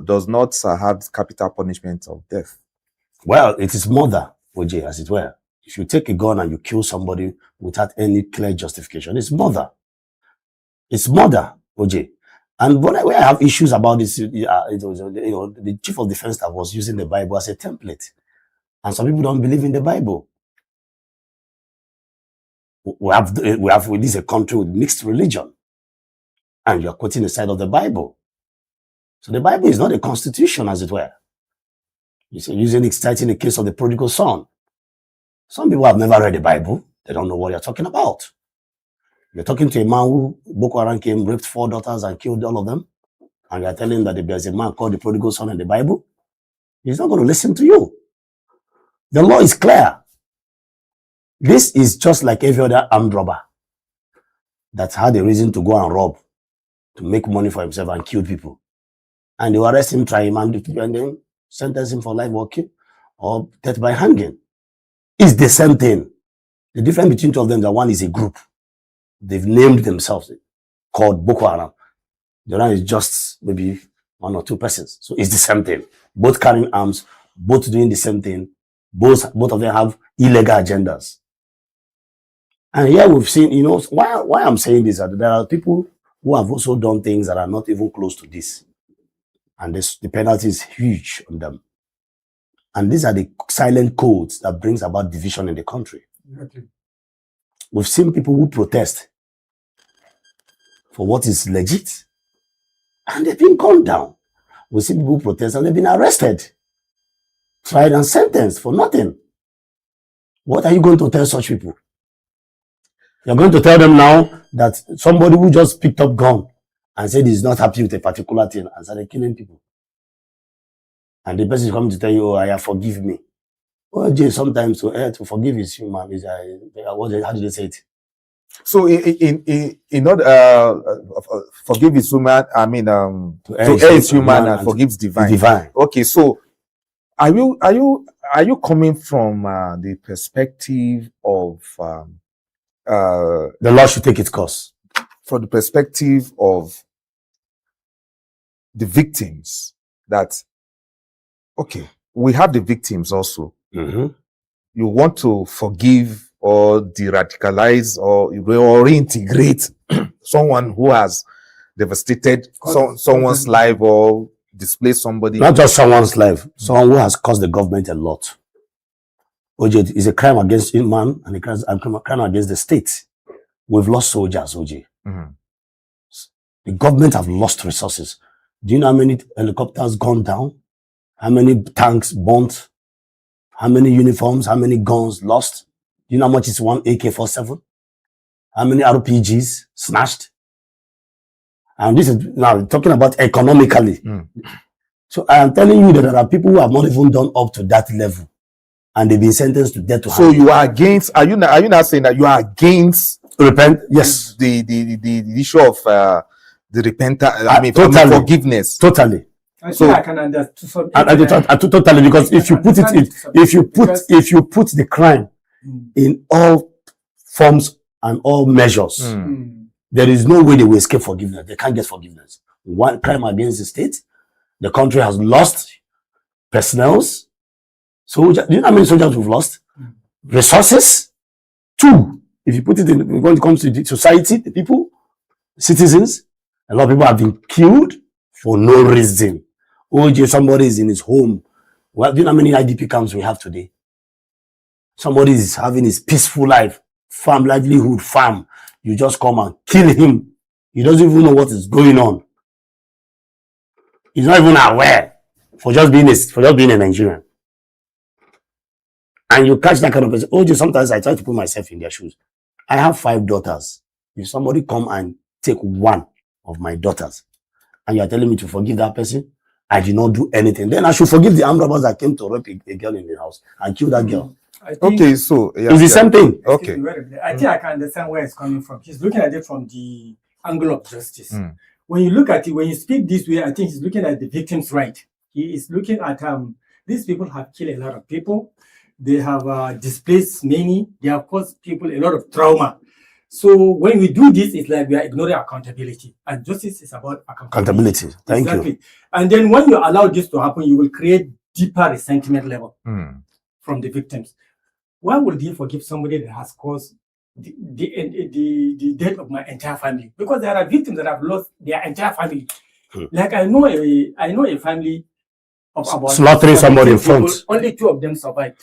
does not have capital punishment of death. Well, it is murder, OJ, as it were. If you take a gun and you kill somebody without any clear justification, it's murder. It's murder, OJ. And when I have issues about this, it was, the chief of defense that was using the Bible as a template. And some people don't believe in the Bible. This is a country with mixed religion. And you're quoting the side of the Bible. So the Bible is not a constitution, as it were. Using it, citing the case of the prodigal son. Some people have never read the Bible. They don't know what you're talking about. You're talking to a man who Boko Haram came, raped 4 daughters and killed all of them. And you're telling him that there's a man called the prodigal son in the Bible. He's not going to listen to you. The law is clear. This is just like every other armed robber that had a reason to go and rob, to make money for himself and kill people. And they will arrest him, try him, and then sentence him for life working or death by hanging. It's the same thing. The difference between two of them is that one is a group. They've named themselves called Boko Haram. The other is just maybe 1 or 2 persons. So it's the same thing. Both carrying arms, both doing the same thing. Both of them have illegal agendas. And here we've seen, why I'm saying this, that there are people who have also done things that are not even close to this. And the penalty is huge on them. And these are the silent codes that brings about division in the country. Okay. We've seen people who protest for what is legit, and they've been gunned down. We've seen people who protest and they've been arrested, tried and sentenced for nothing. What are you going to tell such people? You're going to tell them now that somebody who just picked up gun and said he's not happy with a particular thing and started killing people. And the person is coming to tell you, oh, I forgive me. Well, Jay, sometimes to forgive is human. How do they say it? So in order forgive is human, I mean to err is human and forgives divine. Okay, so are you coming from the perspective of the law should take its course? From the perspective of the victims, that okay, we have the victims also. Mm-hmm. You want to forgive or de-radicalize or reintegrate someone who has devastated someone's life or displaced somebody. Not just someone's life, someone who has cost the government a lot. OJ, is a crime against man and a crime against the state. We've lost soldiers, OJ. Mm-hmm. The government have lost resources. Do you know how many helicopters gone down? How many tanks burnt? How many uniforms? How many guns lost? Do you know how much is one AK-47? How many RPGs snatched? And this is now talking about economically. So I am telling you that there are people who have not even done up to that level, and they've been sentenced to death. So you are against? Are you not saying that you are against Yes. The issue of the repentant? I mean, totally. Forgiveness. Totally. So I can understand. Totally, because if you put the crime in all forms and all measures, there is no way they will escape forgiveness. They can't get forgiveness. One, crime against the state. The country has lost personnel. So do you know how many soldiers we've lost? Resources. Two, if you put it in when it comes to the society, the people, citizens, a lot of people have been killed for no reason. OJ, somebody is in his home. Well, do you know how many IDP camps we have today? Somebody is having his peaceful life, livelihood farm. You just come and kill him. He doesn't even know what is going on. He's not even aware for just being a Nigerian. And you catch that kind of person. OJ, sometimes I try to put myself in their shoes. I have 5 daughters. If somebody come and take one of my daughters, and you are telling me to forgive that person, I did not do anything. Then I should forgive the armed robbers that came to rape a girl in the house and kill that girl. Okay, so it's the same thing. Okay. I think I can understand where it's coming from. He's looking at it from the angle of justice. When you look at it, when you speak this way, I think he's looking at the victim's right. He is looking at these people have killed a lot of people. They have displaced many. They have caused people a lot of trauma. So when we do this, it's like we are ignoring accountability. And justice is about accountability. Thank you. And then when you allow this to happen, you will create deeper resentment level from the victims. Why would you forgive somebody that has caused the death of my entire family? Because there are victims that have lost their entire family. Like I know a family of about slaughtering somebody in front. Only 2 of them survived.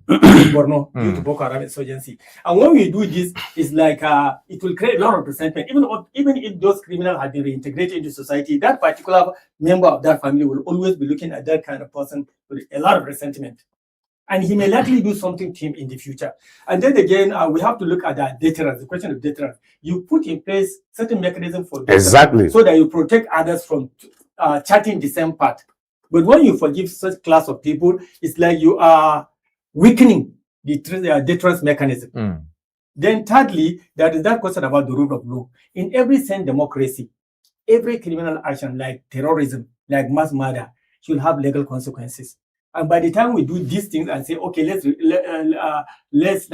Borno, due to Boko Haram insurgency. And when we do this, it's like it will create a lot of resentment. Even if those criminals have been reintegrated into society, that particular member of that family will always be looking at that kind of person with a lot of resentment. And he may likely do something to him in the future. And then again, we have to look at that deterrence, the question of deterrence. You put in place certain mechanisms for exactly so that you protect others from charting the same path. But when you forgive such class of people, it's like you are weakening the deterrence mechanism. Then thirdly, there is that question about the rule of law. In every sane democracy, every criminal action like terrorism, like mass murder, should have legal consequences. And by the time we do these things and say, okay, let's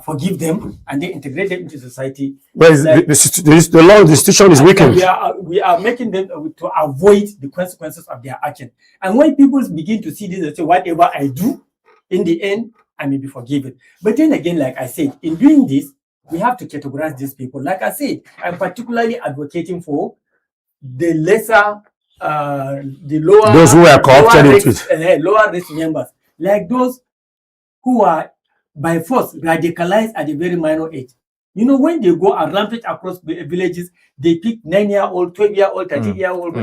forgive them and then integrate them into society. Well, like, the law, the institution is weakened. We are making them to avoid the consequences of their action. And when people begin to see this, they say, whatever I do, in the end, I may be forgiven. But then again, like I said, in doing this, we have to categorize these people. Like I said, I'm particularly advocating for the lesser, the lower, those who are co-opted into it, lower risk members, like those who are by force radicalized at a very minor age. You know, when they go and rampage across villages, they pick 9-year-old, 12-year-old, 13-year-old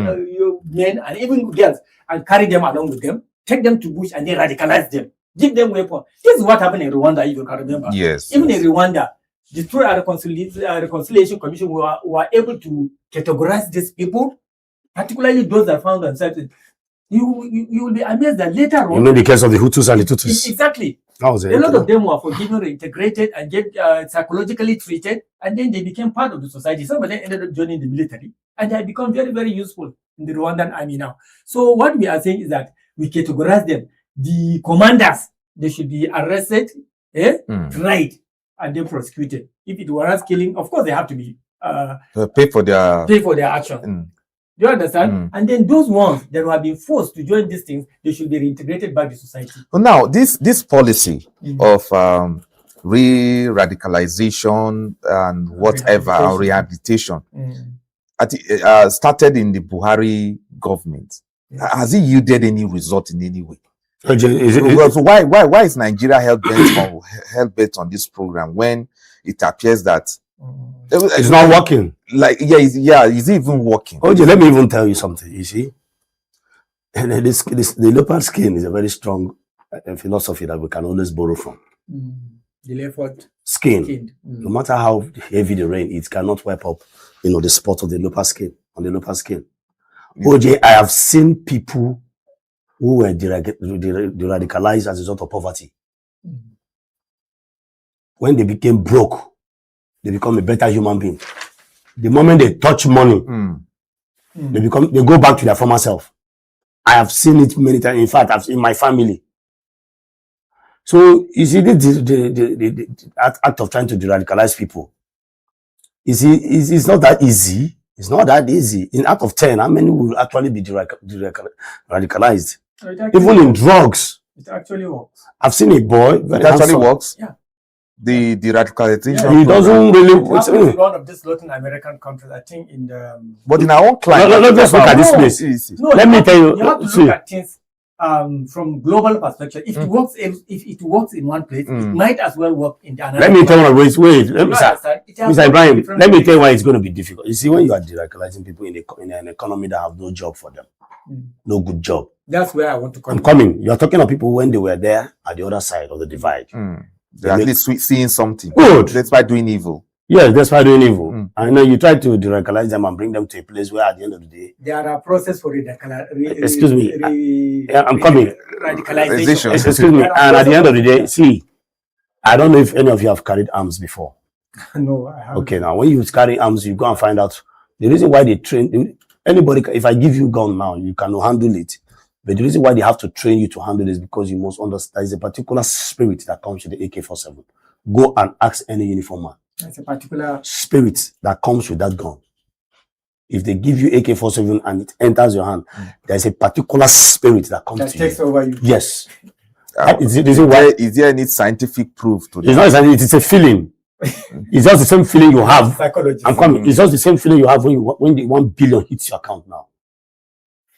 men and even girls and carry them along with them, take them to bush and then radicalize them, give them weapons. This is what happened in Rwanda, if you can remember. Yes. Even in Rwanda, through our reconciliation commission, we were able to categorize these people, particularly those that found themselves. You will be amazed that later on. You mean the case of the Hutus and the Tutsis? Exactly. That was it. A lot of them were forgiven, reintegrated, and get psychologically treated, and then they became part of the society. Some of them ended up joining the military, and they have become very, very useful in the Rwandan army now. So what we are saying is that we categorize them. The commanders, they should be arrested, tried, and then prosecuted. If it warrants killing, of course they have to be pay for their actions. Do you understand? And then those ones that have been forced to join these things, they should be reintegrated back to society. Well, now, this policy of re-radicalization and whatever, rehabilitation, started in the Buhari government. Has it yielded any result in any way? So why is Nigeria hell-bent on this program when it appears that it's not working? Like, is it even working? OJ, let me even tell you something. You see, and the leopard skin is a very strong philosophy that we can always borrow from. The leopard skin. No matter how heavy the rain, it cannot wipe up, the spot of the leopard skin on the leopard skin. OJ, I have seen people who were de-radicalized as a result of poverty. When they became broke, they become a better human being. The moment they touch money, they go back to their former self. I have seen it many times. In fact, I've seen my family. So you see, the act of trying to de-radicalize people, you see, it's not that easy. It's not that easy. In out of 10, how many will actually be radicalized? Even in drugs. It actually works. I've seen a boy. It actually works? Yeah. The radicalization. He doesn't really. It's one of these Latin American countries, I think, in the. But in our own climate. Let's look at this place. No, let me tell you. You have to look at things from global perspective. If it works, if it works in one place, it might as well work in the other. Let me tell you. Wait. Mr. Ibrahim, let me tell you why it's going to be difficult. You see, when you are de-radicalizing people in an economy that have no job for them, no good job. That's where I want to come. I'm coming. You are talking of people when they were there at the other side of the divide. They're at least seeing something. Good. That's why doing evil. Yes, that's why doing evil. And then you try to de-radicalize them and bring them to a place where at the end of the day... There are processes for excuse me. I'm coming. Radicalization. Excuse me. And at the end of the day, see, I don't know if any of you have carried arms before. No, I haven't. Okay, now when you carry arms, you go and find out the reason why they train... Anybody, if I give you a gun now, you can handle it. But the reason why they have to train you to handle it is because you must understand there's a particular spirit that comes with the AK-47. Go and ask any uniform man. That's a particular spirit that comes with that gun. If they give you AK-47 and it enters your hand, there's a particular spirit that comes to takes you. Over you. Yes. Is there any scientific proof to that? It's not scientific, it's a feeling. It's just the same feeling you have. Psychology. I'm coming. It's just the same feeling you have when the 1 billion hits your account now.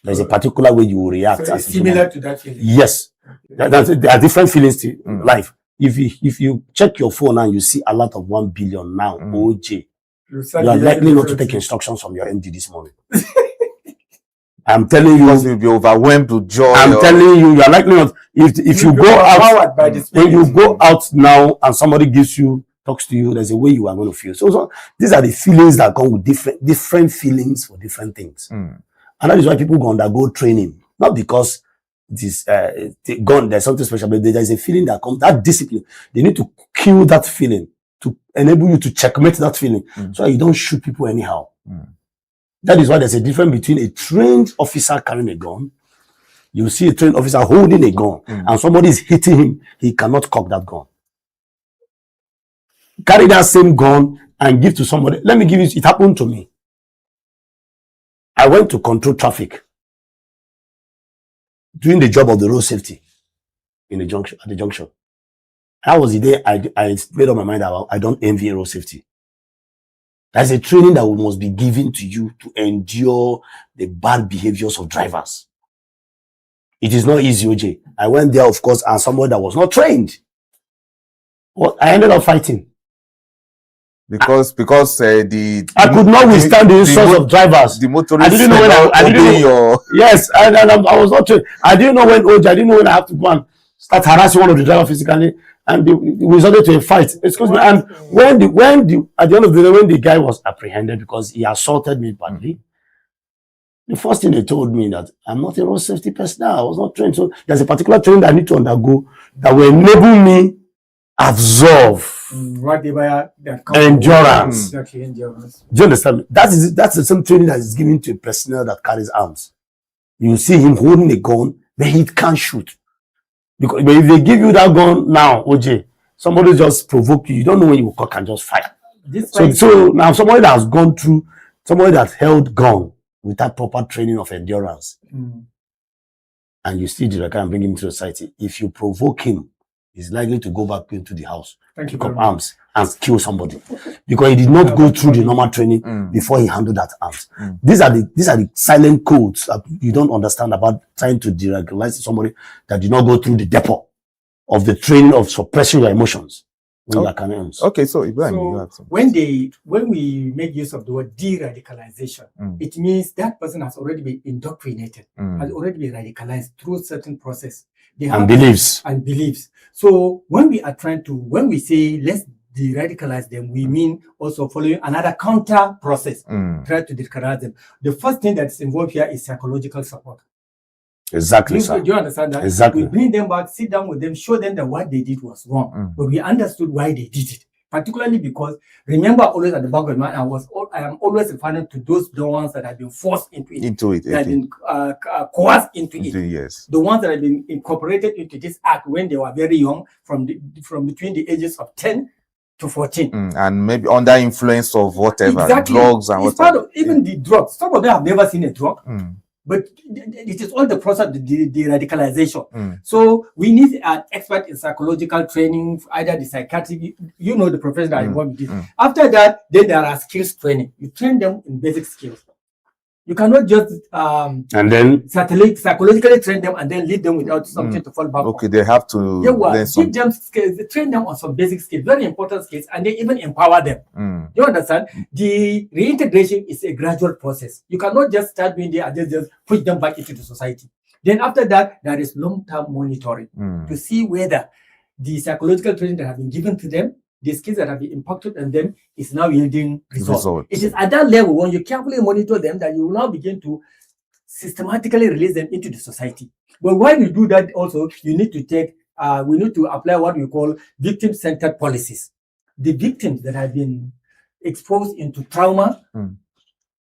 There's a particular way you will react. So it's similar to that feeling. Yes. There are different feelings to life. If you check your phone and you see a lot of 1 billion now, OJ, you are likely not to take instructions from your MD this morning. I'm telling you, you'll be overwhelmed with joy. I'm telling you, you are likely not. If you go out, when you go out now and somebody talks to you, there's a way you are going to feel. So these are the feelings that come with different feelings for different things. And that is why people go undergo training. Not because it is there's something special, but there is a feeling that comes, that discipline. They need to kill that feeling to enable you to checkmate that feeling. So you don't shoot people anyhow. That is why there's a difference between a trained officer carrying a gun. You see a trained officer holding a gun and somebody is hitting him, he cannot cock that gun. Carry that same gun and give to somebody. Let me give you, it happened to me. I went to control traffic, doing the job of the road safety at the junction. That was the day I made up my mind about I don't envy road safety. There's a training that must be given to you to endure the bad behaviors of drivers. It is not easy, OJ. I went there, of course, and somebody that was not trained. Well, I ended up fighting. Because I could not withstand the insults of drivers. The motorist. I didn't know when yes, and I was not trained. I didn't know when I have to go and start harassing one of the drivers physically. and we resorted to a fight. Excuse me. And when at the end of the day, when the guy was apprehended because he assaulted me badly, the first thing they told me that I'm not a road safety personnel. I was not trained. So there's a particular training that I need to undergo that will enable me absorb endurance. Exactly, Do you understand? That's the same training that is given to a personnel that carries arms. You see him holding a gun, but he can't shoot. Because if they give you that gun now, OJ, somebody just provoke you. You don't know when you will cock and just fire. So now somebody that has gone through, somebody that held gun without proper training of endurance, and you still direct and bring him to society, if you provoke him, he's likely to go back into the house, pick up arms, and kill somebody, because he did not go through the normal training before he handled that arms. These are the silent codes that you don't understand about trying to deradicalize somebody that did not go through the depot of the training of suppressing your emotions. Okay, so Ibrahim, you have some. When we make use of the word de-radicalization, it means that person has already been indoctrinated, has already been radicalized through certain process. And beliefs. So when we say let's de-radicalize them, we mean also following another counter process, try to de-radicalize them. The first thing that's involved here is psychological support. Exactly, sir. Do you understand that? Exactly. We bring them back, sit down with them, show them that what they did was wrong. But we understood why they did it. Particularly because, remember, always at the back of my mind, I am always referring to those the ones that have been forced into it. That have been coerced into it. Yes. The ones that have been incorporated into this act when they were very young, from between the ages of 10 to 14. And maybe under influence of whatever, drugs and whatever. Part of, even the drugs. Some of them have never seen a drug. But it is all the process of the radicalization. So we need an expert in psychological training, either the psychiatric, the profession that involved with this. After that, then there are skills training. You train them in basic skills. You cannot just and then psychologically train them and then lead them without something to fall back on. They have to give them skills, train them on some basic skills, very important skills, and then even empower them. You understand? The reintegration is a gradual process. You cannot just start doing it and just push them back into the society. Then after that, there is long-term monitoring to see whether the psychological training that have been given to them, the skills that have been impacted on them, is now yielding results. It is at that level, when you carefully monitor them, that you will now begin to systematically release them into the society. But while you do that, also, you need to we need to apply what we call victim-centered policies. The victims that have been exposed into trauma,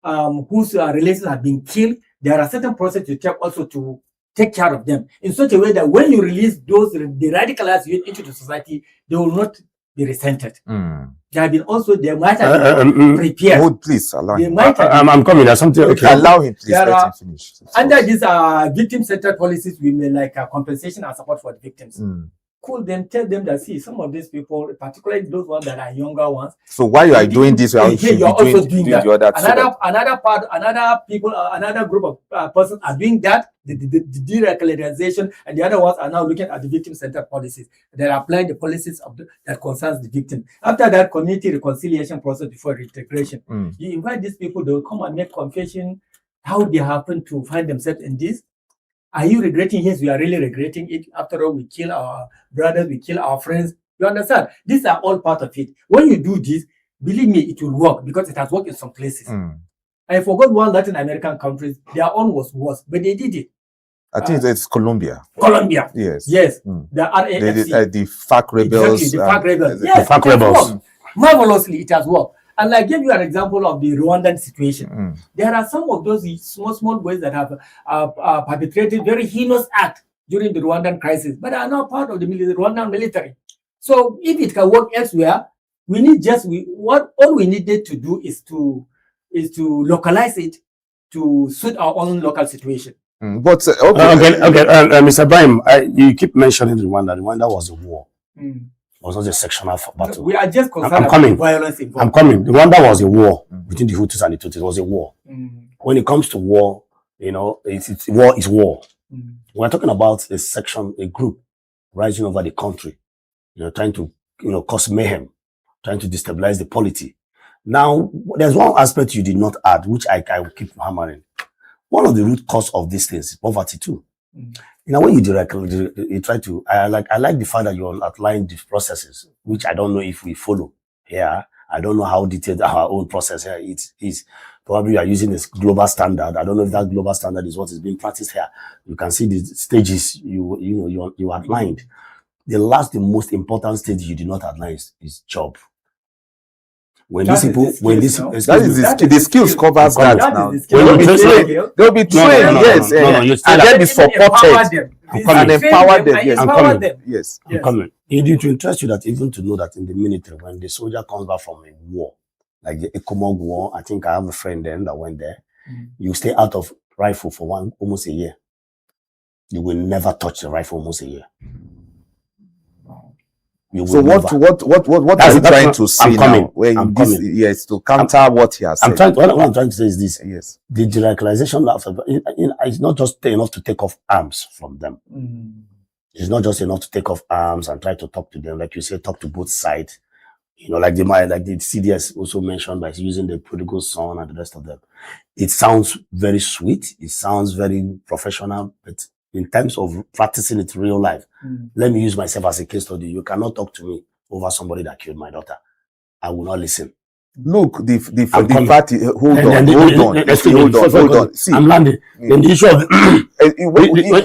whose relatives have been killed, there are certain processes you take also to take care of them in such a way that when you release those, the radicalized into the society, they will not be resented. They have been also, they might have been prepared. Please allow him. I'm coming. There's something. Okay, allow him, please. Let him finish. Under these victim-centered policies, we may like compensation and support for the victims. Call them, tell them that, see, some of these people, particularly those ones that are younger ones. So while you are doing this, you're also doing that. Another group of persons are doing that, the de-radicalization, and the other ones are now looking at the victim-centered policies. They are applying the policies that concerns the victim. After that, community reconciliation process before reintegration. You invite these people, they will come and make confession, how they happen to find themselves in this. Are you regretting? Yes, we are really regretting it. After all, we kill our brothers, we kill our friends. You understand? These are all part of it. When you do this, believe me, it will work, because it has worked in some places. I forgot one Latin American countries, their own was worse, but they did it. I think it's Colombia. Colombia. Yes. The RAFC. The FARC rebels. Exactly, the FARC rebels. Yes, the FARC rebels. Marvelously, it has worked. And I gave you an example of the Rwandan situation. There are some of those small boys that have perpetrated very heinous acts during the Rwandan crisis, but are now part of the Rwandan military. So if it can work elsewhere, we need all we needed to do is to localize it to suit our own local situation. But Mr. Ibrahim, you keep mentioning Rwanda. Rwanda was a war. It was not a sectional battle. We are just concerned about violence involved. I'm coming. Rwanda was a war between the Hutus and the Tutsis. It was a war. When it comes to war, war is war. We're talking about a group rising over the country, trying to, cause mayhem, trying to destabilize the polity. Now, there's one aspect you did not add, which I will keep hammering. One of the root cause of these things is poverty too. You know, when you try to, I like the fact that you outline the processes, which I don't know if we follow here. I don't know how detailed our own process here is. Probably you are using this global standard. I don't know if that global standard is what is being practiced here. You can see the stages you outlined. The most important stage you did not outline is job. When these people, the skills covers that now. They'll be trained, yes, and then be supported and empower them. Yes, I'm coming. Yes, I'm coming. It will interest you that even to know that in the military, when the soldier comes back from a war, like the Ecomog War, I think I have a friend then that went there. You stay out of rifle for almost a year. You will never touch the rifle almost a year. So what are you trying to say now? Yes, to counter what he has said. What I'm trying to say is this. Yes. The de-radicalization is not just enough to take off arms from them. It's not just enough to take off arms and try to talk to them, like you say, talk to both sides. You know, like the CDS also mentioned by using the prodigal son and the rest of them. It sounds very sweet. It sounds very professional, but in terms of practicing it in real life, let me use myself as a case study. You cannot talk to me over somebody that killed my daughter. I will not listen. Look, the party. Hold on. See, I'm landing. In the issue of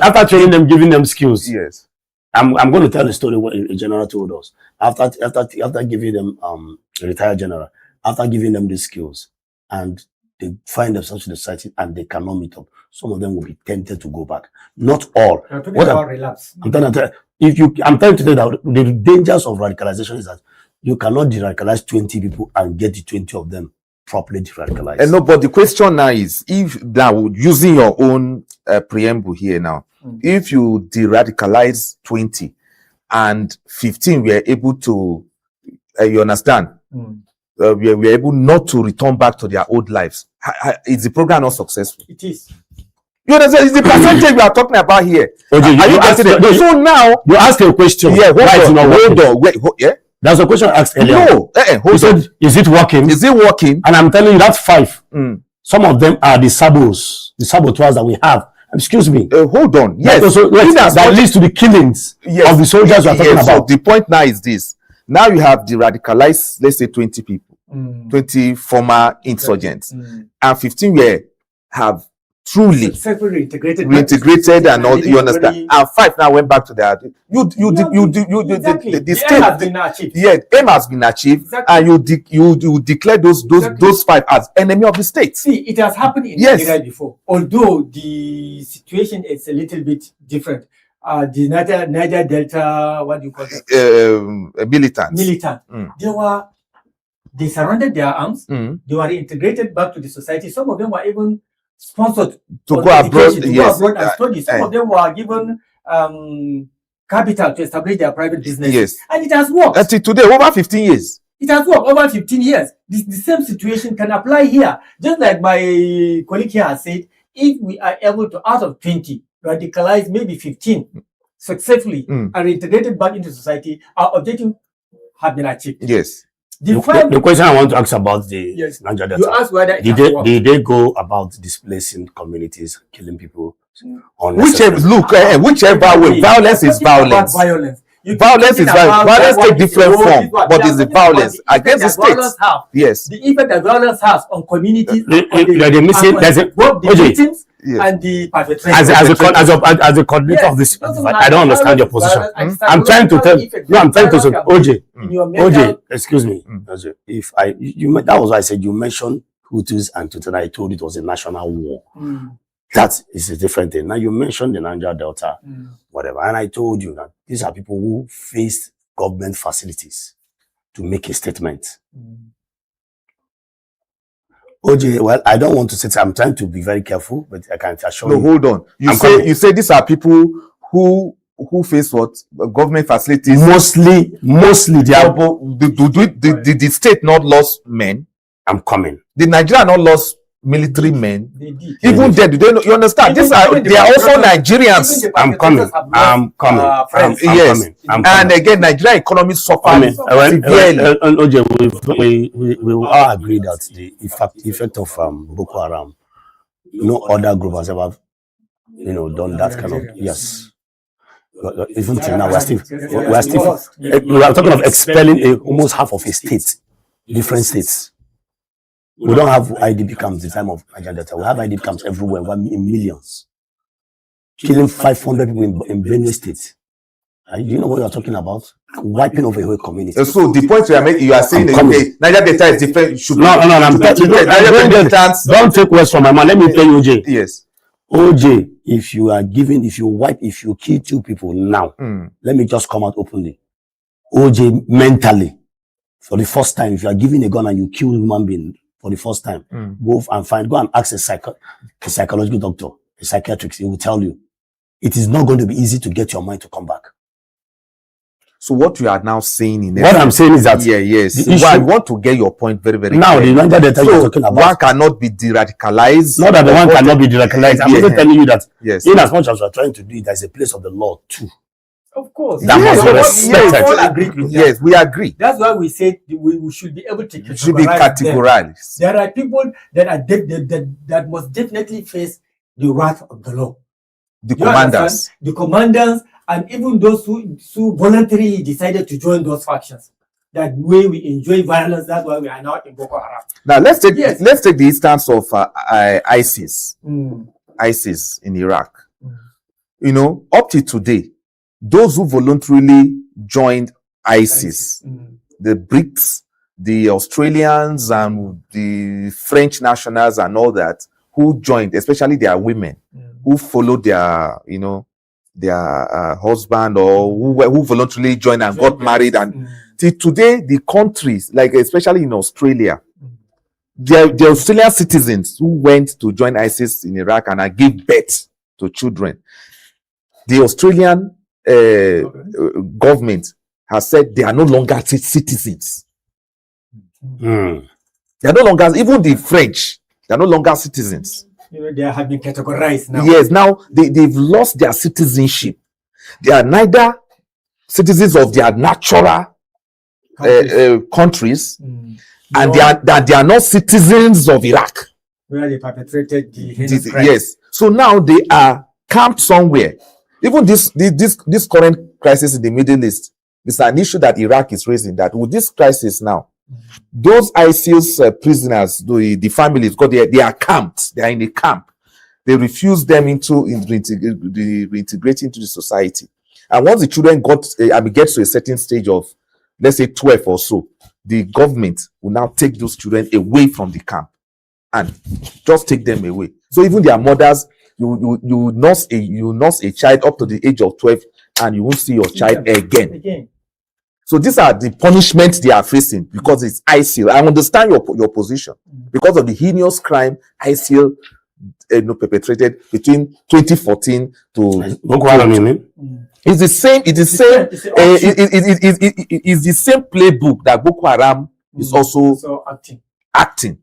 after training them, giving them skills. Yes, I'm going to tell the story what a general told us. After giving them a retired general, after giving them the skills, and they find themselves in the society and they cannot meet up. Some of them will be tempted to go back. Not all. I'm talking about relapse. I'm trying to tell you that the dangers of radicalization is that you cannot de-radicalize 20 people and get the 20 of them properly de-radicalized. And no, but the question now is, if now using your own preamble here now, if you de-radicalize 20 and 15 were able to, you understand, we are able not to return back to their old lives, is the program not successful? It is. You understand? It's the percentage we are talking about here. Okay, so now you asked a question. Yeah, hold on. Wait, yeah. There's a question I asked earlier. No, hold on. Is it working? Is it working? And I'm telling you, that's 5. Some of them are the saboteurs that we have. Excuse me. Hold on. Yes. That leads to the killings of the soldiers we are talking about. So the point now is this. Now you have the radicalized, let's say 20 people, 20 former insurgents, and 15 have truly reintegrated and all, you understand, and 5 now went back to their the state has been achieved. Yeah, aim has been achieved, and you declare those 5 as enemy of the state. See, it has happened in Nigeria before, although the situation is a little bit different. The Niger Delta, what do you call it? Militant. They surrendered their arms. They were integrated back to the society. Some of them were even sponsored to go abroad, and study. Some of them were given capital to establish their private business. Yes. And it has worked. Until today, over 15 years. It has worked over 15 years. The same situation can apply here. Just like my colleague here has said, if we are able to, out of 20, radicalize maybe 15 successfully and reintegrated back into society, our objective have been achieved. Yes. The question I want to ask about the Niger Delta. You ask whether did they go about displacing communities, killing people? Whichever way, violence is violence. Violence is violence. Violence take different form, but it's the violence against the state. Yes. The effect that violence has on communities, both the victims and the perpetrators. As a coordinator of this, I don't understand your position. I'm trying to tell. No, I'm trying to say, OJ, excuse me, OJ. That was why I said you mentioned Hutus and Tutsi. I told it was a national war. That is a different thing. Now you mentioned the Niger Delta, whatever, and I told you that these are people who faced government facilities to make a statement. OJ, well, I don't want to say, I'm trying to be very careful, but I can assure you. No, hold on. You say these are people who face what? Government facilities? Mostly they are. Did the state not lost men? I'm coming. Did Nigeria not lost military men? Even then, do they know? You understand? They are also Nigerians. I'm coming. Yes. And again, Nigeria economy suffers severely. We will all agree that the effect of Boko Haram, no other group has ever done that kind of, yes. Even till now, we are talking of expelling almost half of a state, different states. We don't have IDP camps the time of Niger. We have IDP camps everywhere, in millions. Killing 500 people in Benue State. You know what you're talking about? Wiping off a whole community. So the point you are saying Niger Delta is different. Don't take words from my man. Let me tell you, OJ. Yes. OJ, if you kill 2 people now, let me just come out openly. OJ, mentally, for the first time, if you are given a gun and you kill a human being for the first time, go and ask a psychological doctor, a psychiatrist. He will tell you it is not going to be easy to get your mind to come back. So what you are now saying I'm saying is that I want to get your point very, very now clear. The Niger Delta you're talking about, one cannot be de-radicalized. Not that the one cannot be de-radicalized. I'm also telling you that in as much as we're trying to do it, there's a place of the law too. Of course. That must be respected. Yes, we agree. That's why we said we should be able to categorize. There are people that are that must definitely face the wrath of the law. The commanders, and even those who voluntarily decided to join those factions. That way we enjoy violence. That's why we are now in Boko Haram. Now let's take the instance of ISIS. ISIS in Iraq. Up to today, those who voluntarily joined ISIS, the Brits, the Australians, and the French nationals, and all that, who joined, especially their women, who followed their husband, or who voluntarily joined and got married, and till today, the countries, like especially in Australia, the Australian citizens who went to join ISIS in Iraq and gave birth to children, the Australian government has said they are no longer citizens. They are no longer, even the French, they are no longer citizens. They have been categorized now. Yes, now they've lost their citizenship. They are neither citizens of their natural countries, and they are not citizens of Iraq, where they perpetrated the heinous crime. Yes, so now they are camped somewhere. Even this current crisis in the Middle East is an issue that Iraq is raising. That with this crisis now, those ISIS prisoners, the families, they are camped. They are in a camp. They refuse them reintegrating into the society. And once the children get to a certain stage of, let's say 12 or so, the government will now take those children away from the camp and just take them away. So even their mothers, you nurse a child up to the age of 12, and you won't see your child again. So these are the punishments they are facing because it's ISIL. I understand your position because of the heinous crime ISIL perpetrated between 2014 to Boko Haram. It's the same. It's the same playbook that Boko Haram is also acting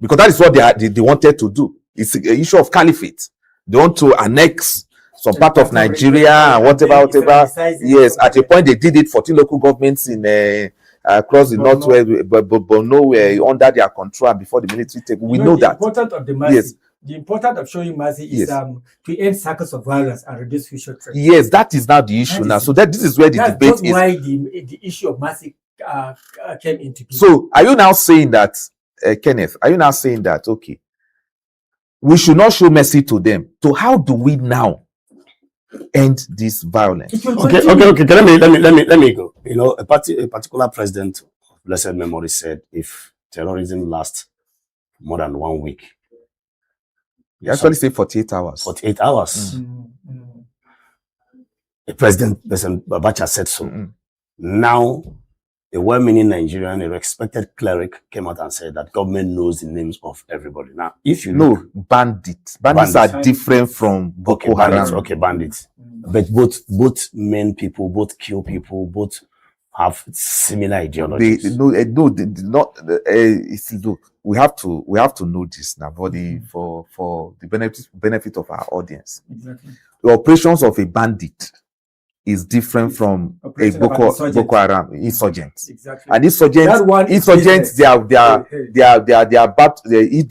because that is what they wanted to do. It's an issue of caliphate. They want to annex some part of Nigeria and whatever. Yes, at a point they did it. 14 local governments in across the northwest, but nowhere under their control before the military take. We know that. The importance of showing mercy is to end cycles of violence and reduce future threats. Yes, that is now the issue now. So this is where the debate is. That's why the issue of mercy came into play. So are you now saying that, Kenneth? Are you now saying that okay, we should not show mercy to them? So how do we now end this violence? Okay. Let me go. A particular president of blessed memory said, if terrorism lasts more than 1 week, you actually say 48 hours. 48 hours. The president Abacha said so. Now, a well-meaning Nigerian, a respected cleric, came out and said that government knows the names of everybody. Now, if you know, bandits are different from Boko Haram. Okay, bandits. But both men people, both kill people, both have similar ideologies. Look, we have to know this now for the benefit of our audience. Exactly. The operations of a bandit is different from a Boko Haram insurgent. Exactly. And insurgents, the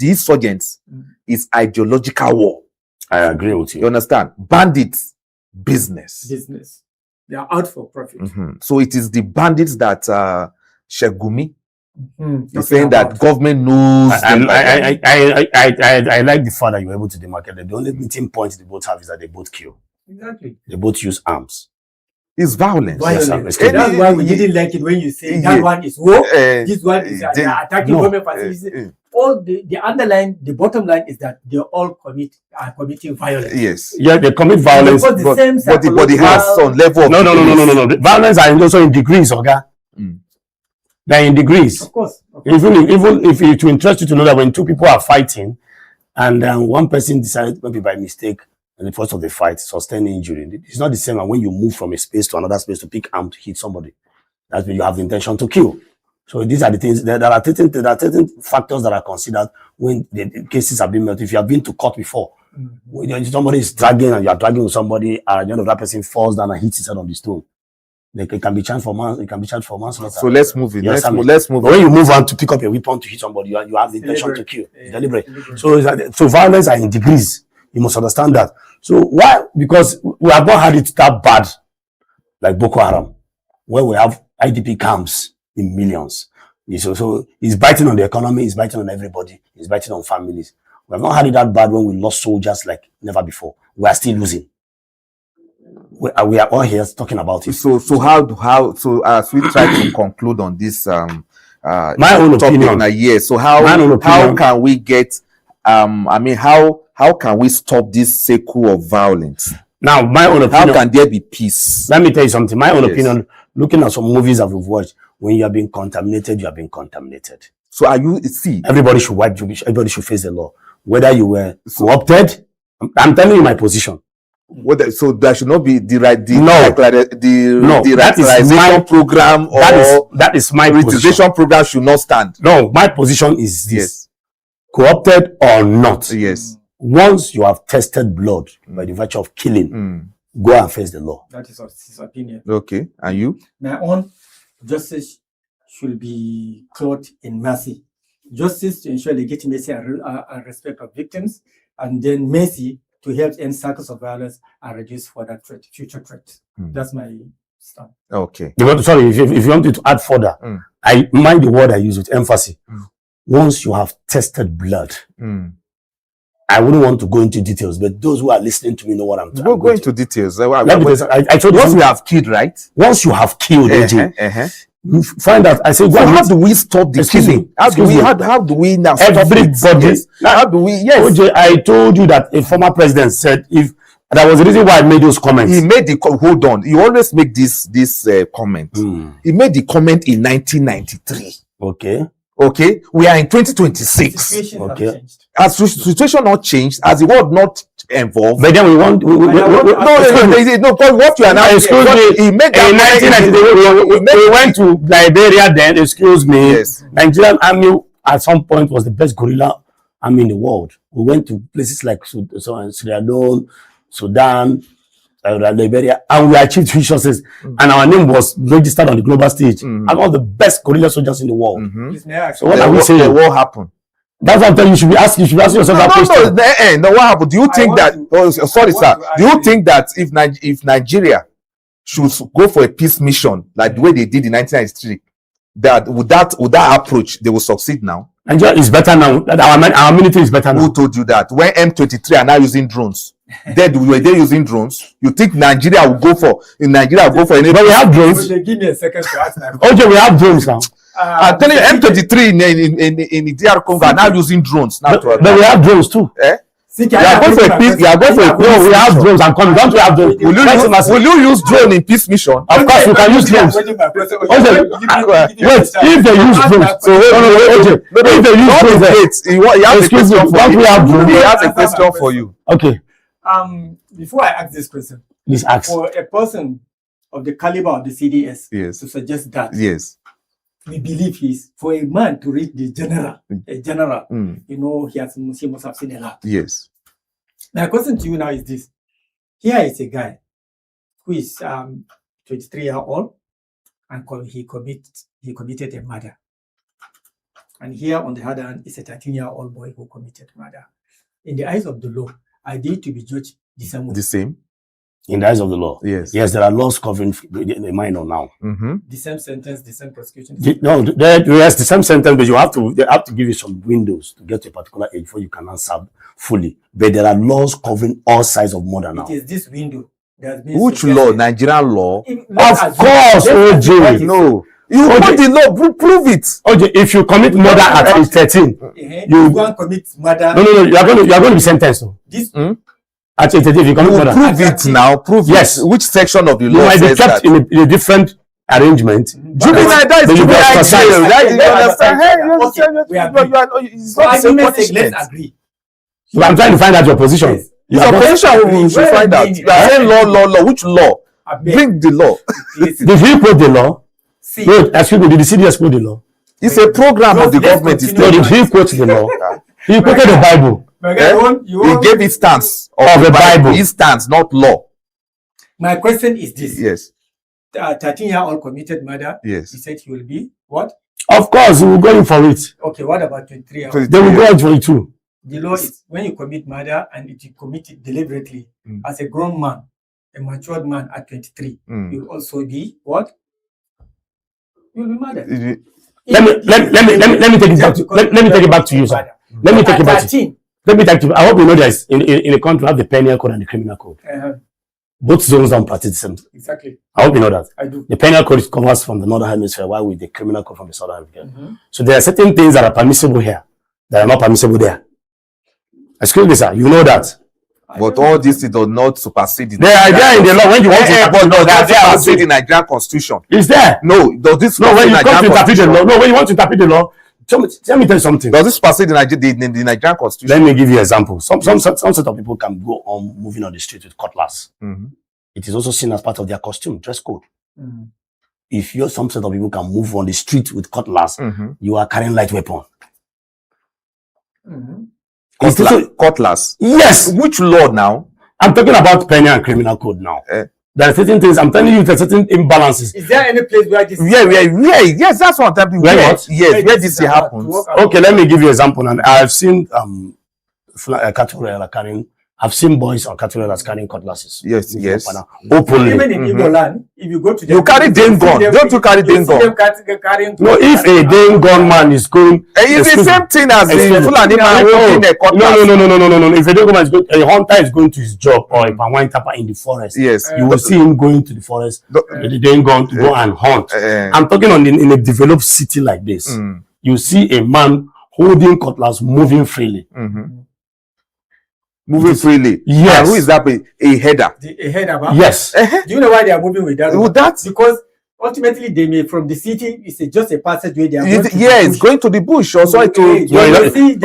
insurgents is ideological war. I agree with you. You understand? Bandits, business. They are out for profit. So it is the bandits that Shegumi is Talking saying that about. government knows. I like the fact that you're able to demarcate that. The only meeting point they both have is that they both kill. Exactly. They both use arms. It's violence. Violence. That's why we didn't like it when you say that one is war, this one is attacking government facilities. All the underline, the bottom line is that they all are committing violence. Yes. Yeah, they commit violence. But it has some level of no. The violence are also in degrees, okay? They're in degrees. Of course. Even if it will interest you to know that when two people are fighting and one person decides maybe by mistake in the first of the fight sustain injury, it's not the same as when you move from a space to another space to pick arm to hit somebody. That's when you have the intention to kill. So these are the things. There are certain factors that are considered when the cases have been met. If you have been to court before, when somebody is dragging and you are dragging with somebody, and at the end of that person falls down and hits his head on the stone, it can be charged for manslaughter. So let's move it. Yes, let's move. But when you move on to pick up a weapon to hit somebody, you have the intention to kill. It's deliberate. So violence are in degrees. You must understand that. So why? Because we have not had it that bad, like Boko Haram, where we have IDP camps in millions. So it's biting on the economy, it's biting on everybody, it's biting on families. We have not had it that bad when we lost soldiers like never before. We are still losing. We are all here talking about it. So as we try to conclude on this my own topic opinion. So how can we get how can we stop this cycle of violence? Now, my own opinion. How can there be peace? Let me tell you something. My own opinion, looking at some movies that we've watched, when you have been contaminated, you have been contaminated. So everybody should everybody should face the law. Whether you were co-opted, I'm telling you my position. So there should not be the radicalization program or that is my position. Program should not stand. No, my position is this. Yes. Co-opted or not. Yes. Once you have tested blood by the virtue of killing, go and face the law. That is his opinion. Okay. And you? My own justice should be clothed in mercy. Justice to ensure legitimacy and respect of victims, and then mercy to help end cycles of violence and reduce further future threats. That's my stand. Okay. Sorry, if you want me to add further, I mind the word I use with emphasis. Once you have tested blood, I wouldn't want to go into details, but those who are listening to me know what I'm talking about. We'll go into details. I told you once we have killed, right? Once you have killed, you find out. I say, how do we stop the killing? How do we now stop everybody? How do we? Yes. OJ, I told you that a former president said if that was the reason why I made those comments. He made the hold on. You always make this comment. He made the comment in 1993. Okay, we are in 2026. Okay, has the situation not changed? Has the world not evolved? But then we want no. Because what you are now, excuse me. He made in 1993, we went to Liberia. Then, excuse me. Yes. Nigerian army at some point was the best guerrilla army in the world. We went to places like Sierra Leone, Sudan, Liberia, and we achieved huge success. And our name was registered on the global stage. And all the best guerrilla soldiers in the world. So what are we saying? What happened? That's what I'm telling you. You should ask yourself that question. No, what happened? Do you think that? Sorry, sir. Do you think that if Nigeria should go for a peace mission like the way they did in 1993, that would that approach they will succeed now? Nigeria is better now. Our military is better now. Who told you that? When M23 are now using drones, were they using drones? You think Nigeria will go for any? But we have drones. Give me a second to ask my question. Okay, we have drones now. I'm telling you, M23 in the DR Congo are now using drones now. But we have drones too. You are going for a peace. You are going for a peace. No, we have drones. I'm coming. Don't we have drones? Will you use drone in peace mission? Of course, you can use drones. Wait, if they use drones, if they use drones, he has a question for you. He has a question for you. Okay. Before I ask this question, please ask. For a person of the caliber of the CDS to suggest that, we believe he's for a man to reach the general, you know, he must have seen a lot. Yes. My question to you now is this: here is a guy who is 23-year-old and he committed a murder, and here on the other hand is a 13-year-old boy who committed murder. In the eyes of the law, are they to be judged the same way? The same. In the eyes of the law. Yes. Yes, there are laws covering the minor now. The same sentence, the same prosecution. Yes, the same sentence, but they have to give you some windows to get to a particular age before you can serve fully. But there are laws covering all sides of murder now. It is this window that has been Which law? Nigerian law? Of course, OJ. No. You want the law, prove it. OJ, if you commit murder at age 13, you go and commit murder. No, you are going to be sentenced. This at age 13, if you commit murder. Prove it now. Prove yes. Which section of the You law might be says kept that? in a different arrangement. Juvenile, that is juvenile jail. It's not the same punishment. Let's agree. So I'm trying to find out your position. It's your position we should find out. You are saying law. Which law? Bring the law. Did he quote the law? No, excuse me, did the CDS quote the law? It's a program of the government. No, did he quote the law? He quoted the Bible. He gave his stance of the Bible. His stance, not law. My question is this. Yes. 13-year-old committed murder. Yes. He said he will be what? Of course, he will go in for it. Okay, what about 23-year-old? They will go in for it too. The law is when you commit murder and if you commit it deliberately as a grown man, a matured man at 23, you will also be what? You will be murdered. Let me take it back to let me take it back to you, sir. Let me take it back to you. Let me take it. I hope you know there's in a country have the penal code and the criminal code. Both zones don't practice the same. Exactly. I hope you know that. I do. The penal code covers from the northern hemisphere, while with the criminal code from the southern hemisphere. So there are certain things that are permissible here that are not permissible there. Excuse me, sir. You know that. But all this does not supersede the idea in the law when you want to but no, that supersede the Nigerian constitution. Is there? No, does this when you come to interpret the law? No, when you want to interpret the law, tell me tell you something. Does this supersede the Nigerian constitution? Let me give you an example. Some set of people can go on moving on the street with cutlass. It is also seen as part of their costume, dress code. If some set of people can move on the street with cutlass, you are carrying light weapon. Cutlass. Yes. Which law now? I'm talking about penal and criminal code now. There are certain things. I'm telling you, there are certain imbalances. Is there any place where this? Yes, that's what I'm telling you. Where what? Yes, where this happens. Okay, let me give you an example. And I've seen cattle railers carrying. I've seen boys on cattle railers carrying cutlasses. Yes. Openly. Even in Igbo land, if you go to you carry den gun. Don't you carry den gun? No, if a den gun man is going, it's the same thing as the Fulani man holding a cutlass. No. If a den gun man is going, a hunter is going to his job or a palm tapper in the forest. Yes, you will see him going to the forest with the den gun to go and hunt. I'm talking in a developed city like this. You see a man holding cutlass, moving freely. Moving freely. Yes. And who is that? A header. A header. Yes. Do you know why they are moving with that? With that? Because ultimately they may from the city. It's just a passageway. They are it's going to the bush or so. There's nothing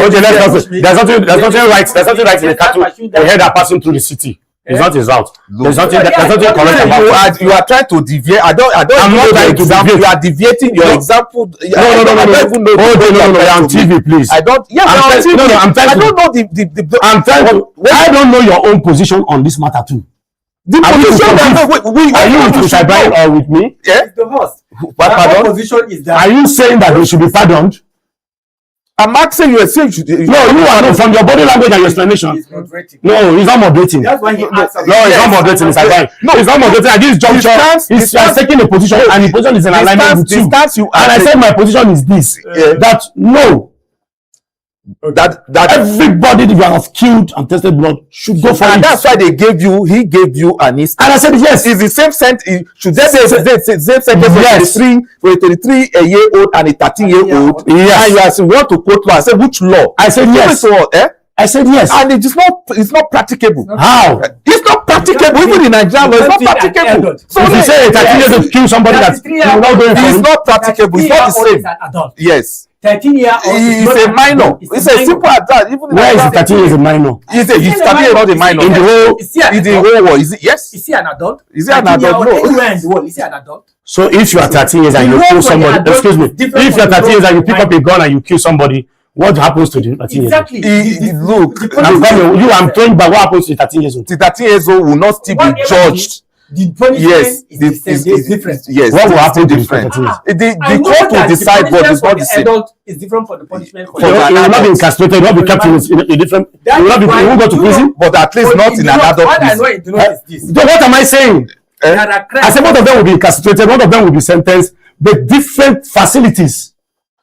right. There's nothing right in the cattle. A header passing through the city. It's not his route. There's nothing correct about you are trying to deviate. I'm not trying to deviate. You are deviating your example. No. You're on TV, please. I don't. Yeah, I'm telling you. I don't know I don't know your own position on this matter too. The position are you with Ibrahim or with me? Yeah. It's the host. Pardon? Position is that. Are you saying that they should be pardoned? I'm asking you a thing. No, you are not from your body language and your explanation. No, he's not moderating. That's why he asked. No, he's not moderating. No, he's not moderating. At this juncture, he's taking a position, and the position is in alignment with you. And I said my position is this: that no. That everybody that have killed and tested blood should go for it. And that's why he gave you an instance. And I said yes. It's the same sentence. Should they say the same sentence for a 33-year-old and a 13-year-old? Yes. And you ask want to quote law. I said which law? I said yes. I said yes. And it's not practicable. How? It's not practicable. Even in Nigeria law, it's not practicable. So if you say a 13-year-old kill somebody that's not going for it, it's not practicable. It's not the same. Yes. 13-year-old is a minor. It's a simple as that. Even where is the 13 years a minor? He's 13 years old a minor. In the whole world. Is it? Yes. Is he an adult? Is he an adult? No. Anywhere in the world, is he an adult? So if you are 13 years and you kill somebody, excuse me, if you are 13 years and you pick up a gun and you kill somebody, what happens to the 13 years old? Exactly. Look, I'm telling you, I'm told, but what happens to the 13 years old? The 13 years old will not still be judged. the punishment is different. Yes, what will happen different? The court will decide, but it's not the same. Adult is different from the punishment for you will not be incarcerated, you will not be kept in a different. You will not be. You will go to prison, but at least not in an adult prison. What I know is this. So what am I saying? I said both of them will be incarcerated, both of them will be sentenced, but different facilities.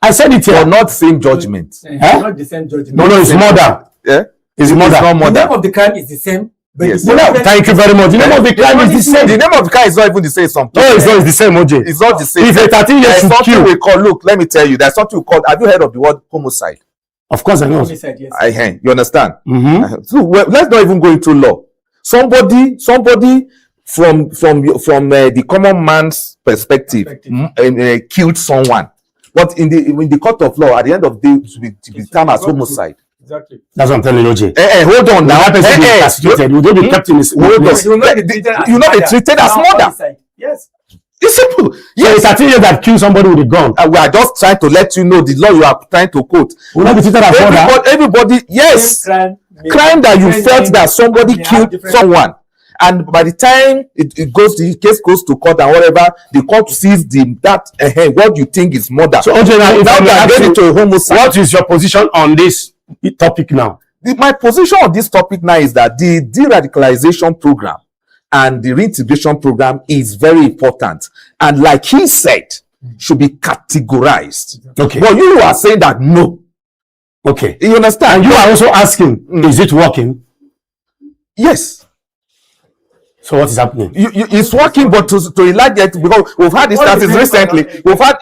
I said it here. But not same judgment. Not the same judgment. No, it's murder. It's murder. The name of the crime is the same. Yes. Thank you very much. The name of the crime is the same. The name of the crime is not even the same. Something. No, it's not. It's the same, OJ. It's not the same. If a 13 years should kill, we call. Look, let me tell you. There's something we call. Have you heard of the word homicide? Of course, I know. Homicide, yes. You understand? So let's not even go into law. Somebody from the common man's perspective killed someone, but in the court of law, at the end of the day, to be termed as homicide. Exactly. That's what I'm telling you, OJ. Hold on. Now, you will be kept in this. You will not be treated as murder. Yes. It's simple. Yes. So it's 13 years that kill somebody with a gun. We are just trying to let you know the law you are trying to quote. Will not be treated as murder. Everybody, yes. Crime that you felt that somebody killed someone. And by the time the case goes to court and whatever, the court sees what you think is murder. So, OJ, now we are getting to a homicide. What is your position on this topic now? My position on this topic now is that the de-radicalization program and the reintegration program is very important. And like he said, should be categorized. Okay. But you are saying that no. Okay. You understand? And you are also asking, is it working? Yes. So what is happening? It's working, but to a large extent, because we've had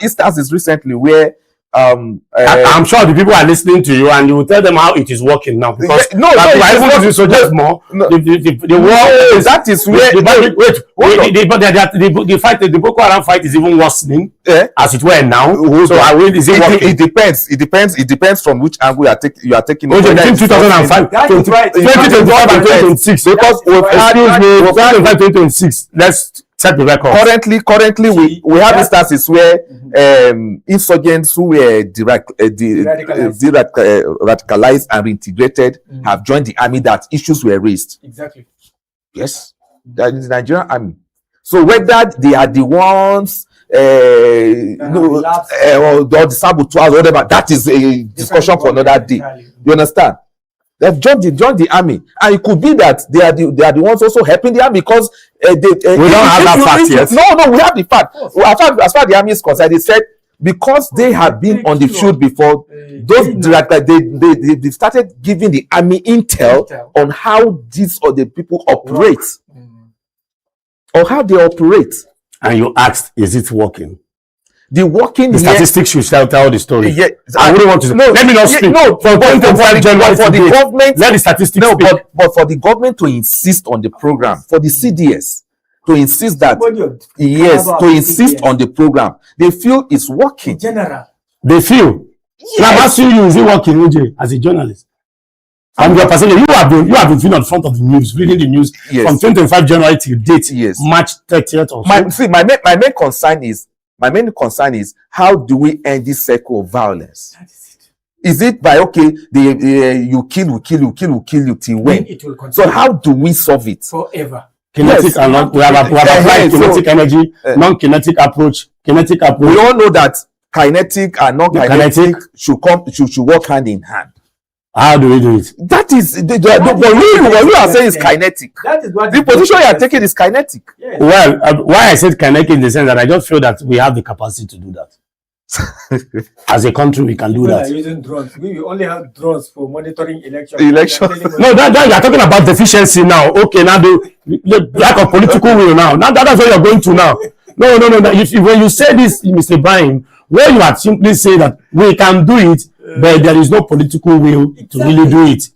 instances recently where I'm sure the people are listening to you, and you will tell them how it is working now. Because the Boko Haram fight is even worsening, as it were now. Is it working? It depends from which angle you are taking. Between 2005, 2025 and 2026. Because we've had 2026. Let's set the record. Currently, we have instances where insurgents who were radicalized and reintegrated have joined the army, that issues were raised. Exactly. Yes, that is the Nigerian army. So whether they are the ones or the saboteurs or whatever, that is a discussion for another day. You understand? They've joined the army, and it could be that they are the ones also helping the army, because we don't have that fact yet. No, we have the fact. As far as the army is concerned, they said because they have been on the field before, they started giving the army intel on how these or the people operate, or how they operate. And you asked, is it working? The statistics should tell the story. Yeah, I wouldn't want to. Let me not speak. For the government, let the statistics speak. But for the government to insist on the program, for the CDS to insist that on the program, they feel it's working. In general, they feel. Yes. Now I'm asking you, is it working, OJ, as a journalist? And your percentage, you have been seen on front of the news, reading the news from 25 January till date, March 30th or so. My main concern is how do we end this cycle of violence? Is it by you kill, we kill you till when? It will continue. So how do we solve it? Forever. Kinetic and non, we have applied kinetic energy, non-kinetic approach, kinetic approach. We all know that kinetic and non-kinetic should work hand in hand. How do we do it? That is what you are saying is kinetic. That is what the position you are taking is kinetic. Yes. Well, why I said kinetic in the sense that I just feel that we have the capacity to do that. As a country, we can do that. Are using drones. We only have drones for monitoring elections. No, that you are talking about deficiency now. Okay, now the lack of political will now. Now that's what you are going to now. No. When you say this, Mr. Brian, where you are simply saying that we can do it, but there is no political will to really do it.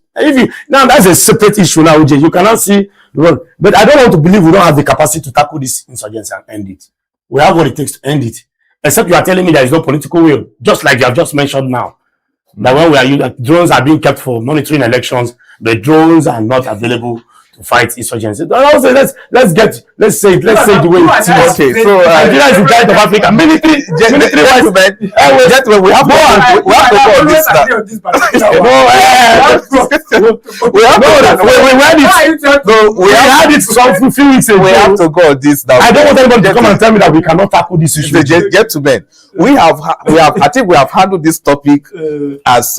Now that's a separate issue now, OJ. You cannot see the world. But I don't want to believe we don't have the capacity to tackle this insurgency and end it. We have what it takes to end it. Except you are telling me there is no political will, just like you have just mentioned now. That when we are using drones are being kept for monitoring elections, the drones are not available to to fight insurgency. Also, let's say it the way it is. Okay, so Nigeria is the giant of Africa. Military gentlemen, we have to go on this now. We had it some few weeks ago. We have to go on this now. I don't want anybody to come and tell me that we cannot tackle this issue. Gentlemen, I think we have handled this topic as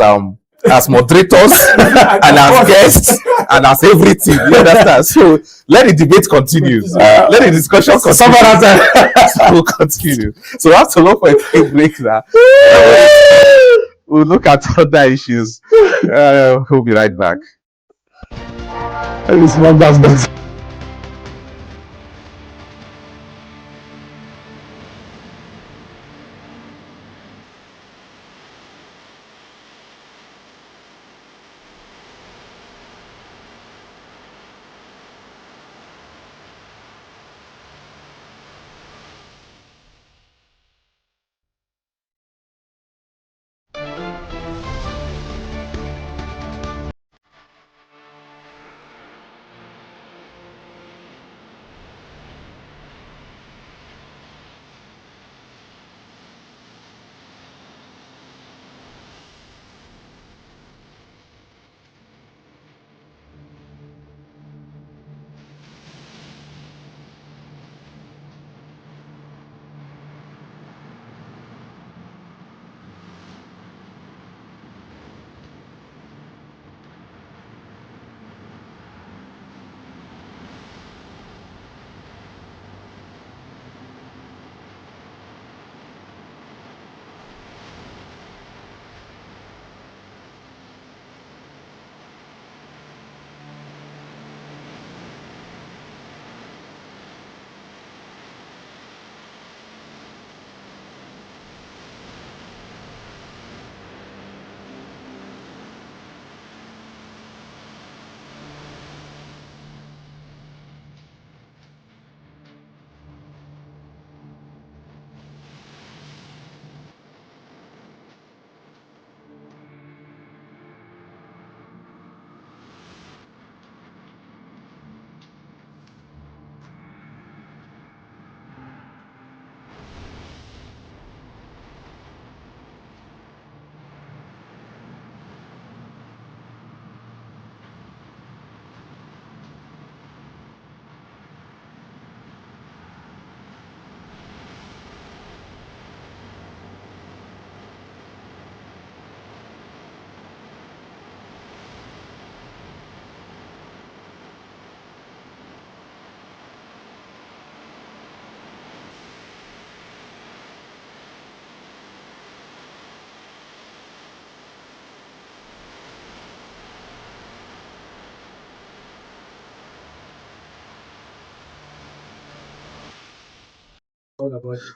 moderators and as guests and as everything. You understand? So let the debate continue. Let the discussion continue. We'll continue. So we have to look for a quick break now. We'll look at other issues. We'll be right back.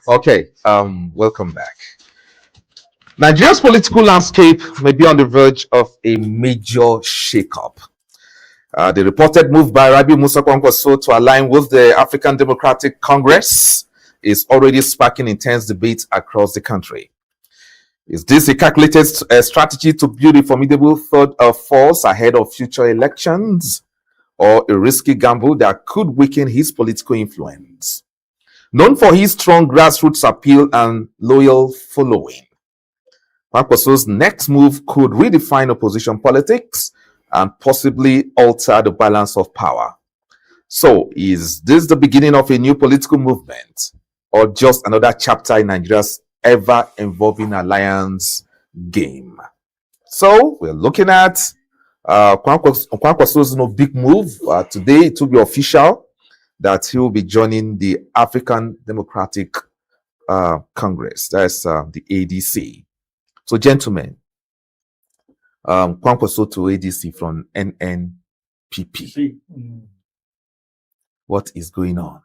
Okay, welcome back. Nigeria's political landscape may be on the verge of a major shakeup. The reported move by Rabi Musa Kwankwaso to align with the African Democratic Congress is already sparking intense debate across the country. Is this a calculated strategy to build a formidable third force ahead of future elections, or a risky gamble that could weaken his political influence? Known for his strong grassroots appeal and loyal following, Kwankwaso's next move could redefine opposition politics and possibly alter the balance of power. So, is this the beginning of a new political movement, or just another chapter in Nigeria's ever-evolving alliance game? So, we're looking at Kwankwaso's big move. Today, it will be official that he will be joining the African Democratic Congress. That's the ADC. So, gentlemen, Kwankwaso to ADC from NNPP. What is going on?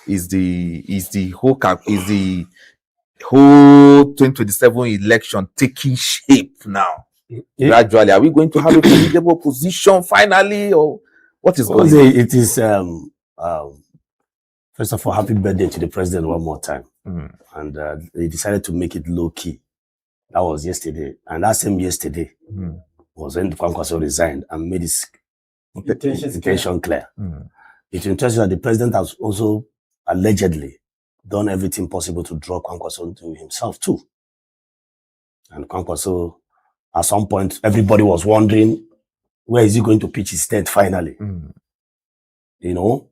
Is the whole 2027 election taking shape now? Gradually, are we going to have a formidable opposition finally, or what is going on? It is. First of all, happy birthday to the president one more time. And they decided to make it low key. That was yesterday. And that same yesterday was when Kwankwaso resigned and made his intention clear. It's interesting that the president has also allegedly done everything possible to draw Kwankwaso to himself too. And Kwankwaso, at some point, everybody was wondering, where is he going to pitch his tent finally? You know,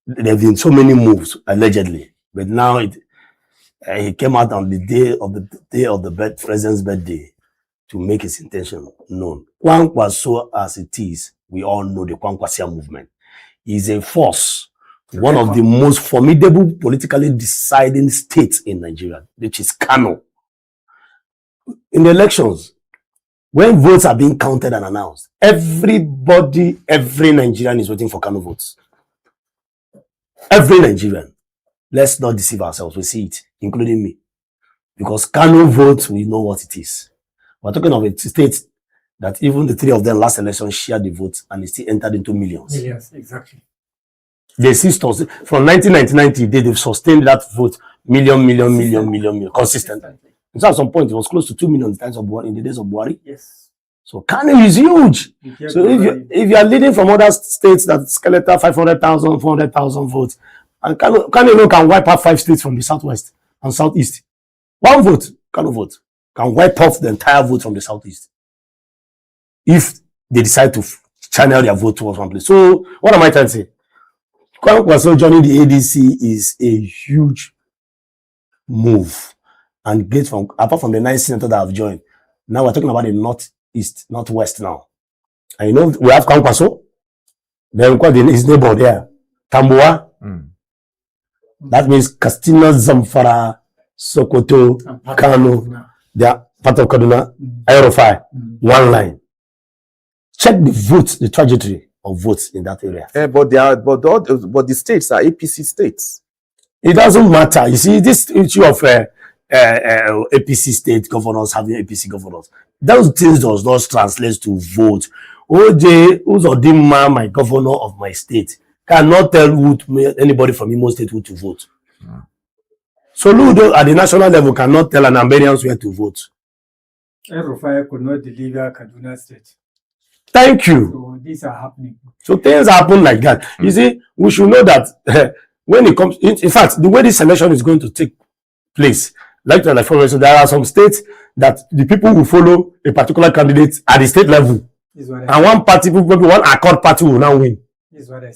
there have been so many moves, allegedly. But now he came out on the day of the president's birthday to make his intention known. Kwankwaso, as it is, we all know the Kwankwasia movement is a force, one of the most formidable politically deciding states in Nigeria, which is Kano. In the elections, when votes are being counted and announced, every Nigerian is waiting for Kano votes. Every Nigerian. Let's not deceive ourselves. We see it, including me. Because Kano votes, we know what it is. We're talking of a state that even the three of them last election shared the votes and it still entered into millions. Millions, exactly. They from 1999 to today, they've sustained that vote million, consistently. So at some point, it was close to 2 million in the days of Buhari. Yes. So Kano is huge. So if you are leading from other states that skeletal 500,000, 400,000 votes, and Kano can wipe out 5 states from the southwest and southeast. One vote, Kano vote, can wipe off the entire vote from the southeast. If they decide to channel their vote towards one place. So what am I trying to say? Kwankwaso joining the ADC is a huge move. And apart from the 9 senators that have joined, now we're talking about the northeast, northwest now. And you know, we have Kwankwaso, then we've got his neighbor there, Tamboa. That means Katsina, Zamfara, Sokoto, Kano, they are part of Kaduna, Aerofire, one line. Check the trajectory of votes in that area. But the states are APC states. It doesn't matter. You see, this issue of APC state governors having APC governors, those things does not translate to vote. OJ Uzodinma, my governor of my state, cannot tell anybody from Imo State who to vote. So Ludo at the national level cannot tell an Albanians where to vote. Rufai could not deliver Kaduna State. Thank you. So these are happening. So things happen like that. You see, we should know that when it comes, in fact, the way this election is going to take place, there are some states that the people will follow a particular candidate at the state level. And one accord party will now win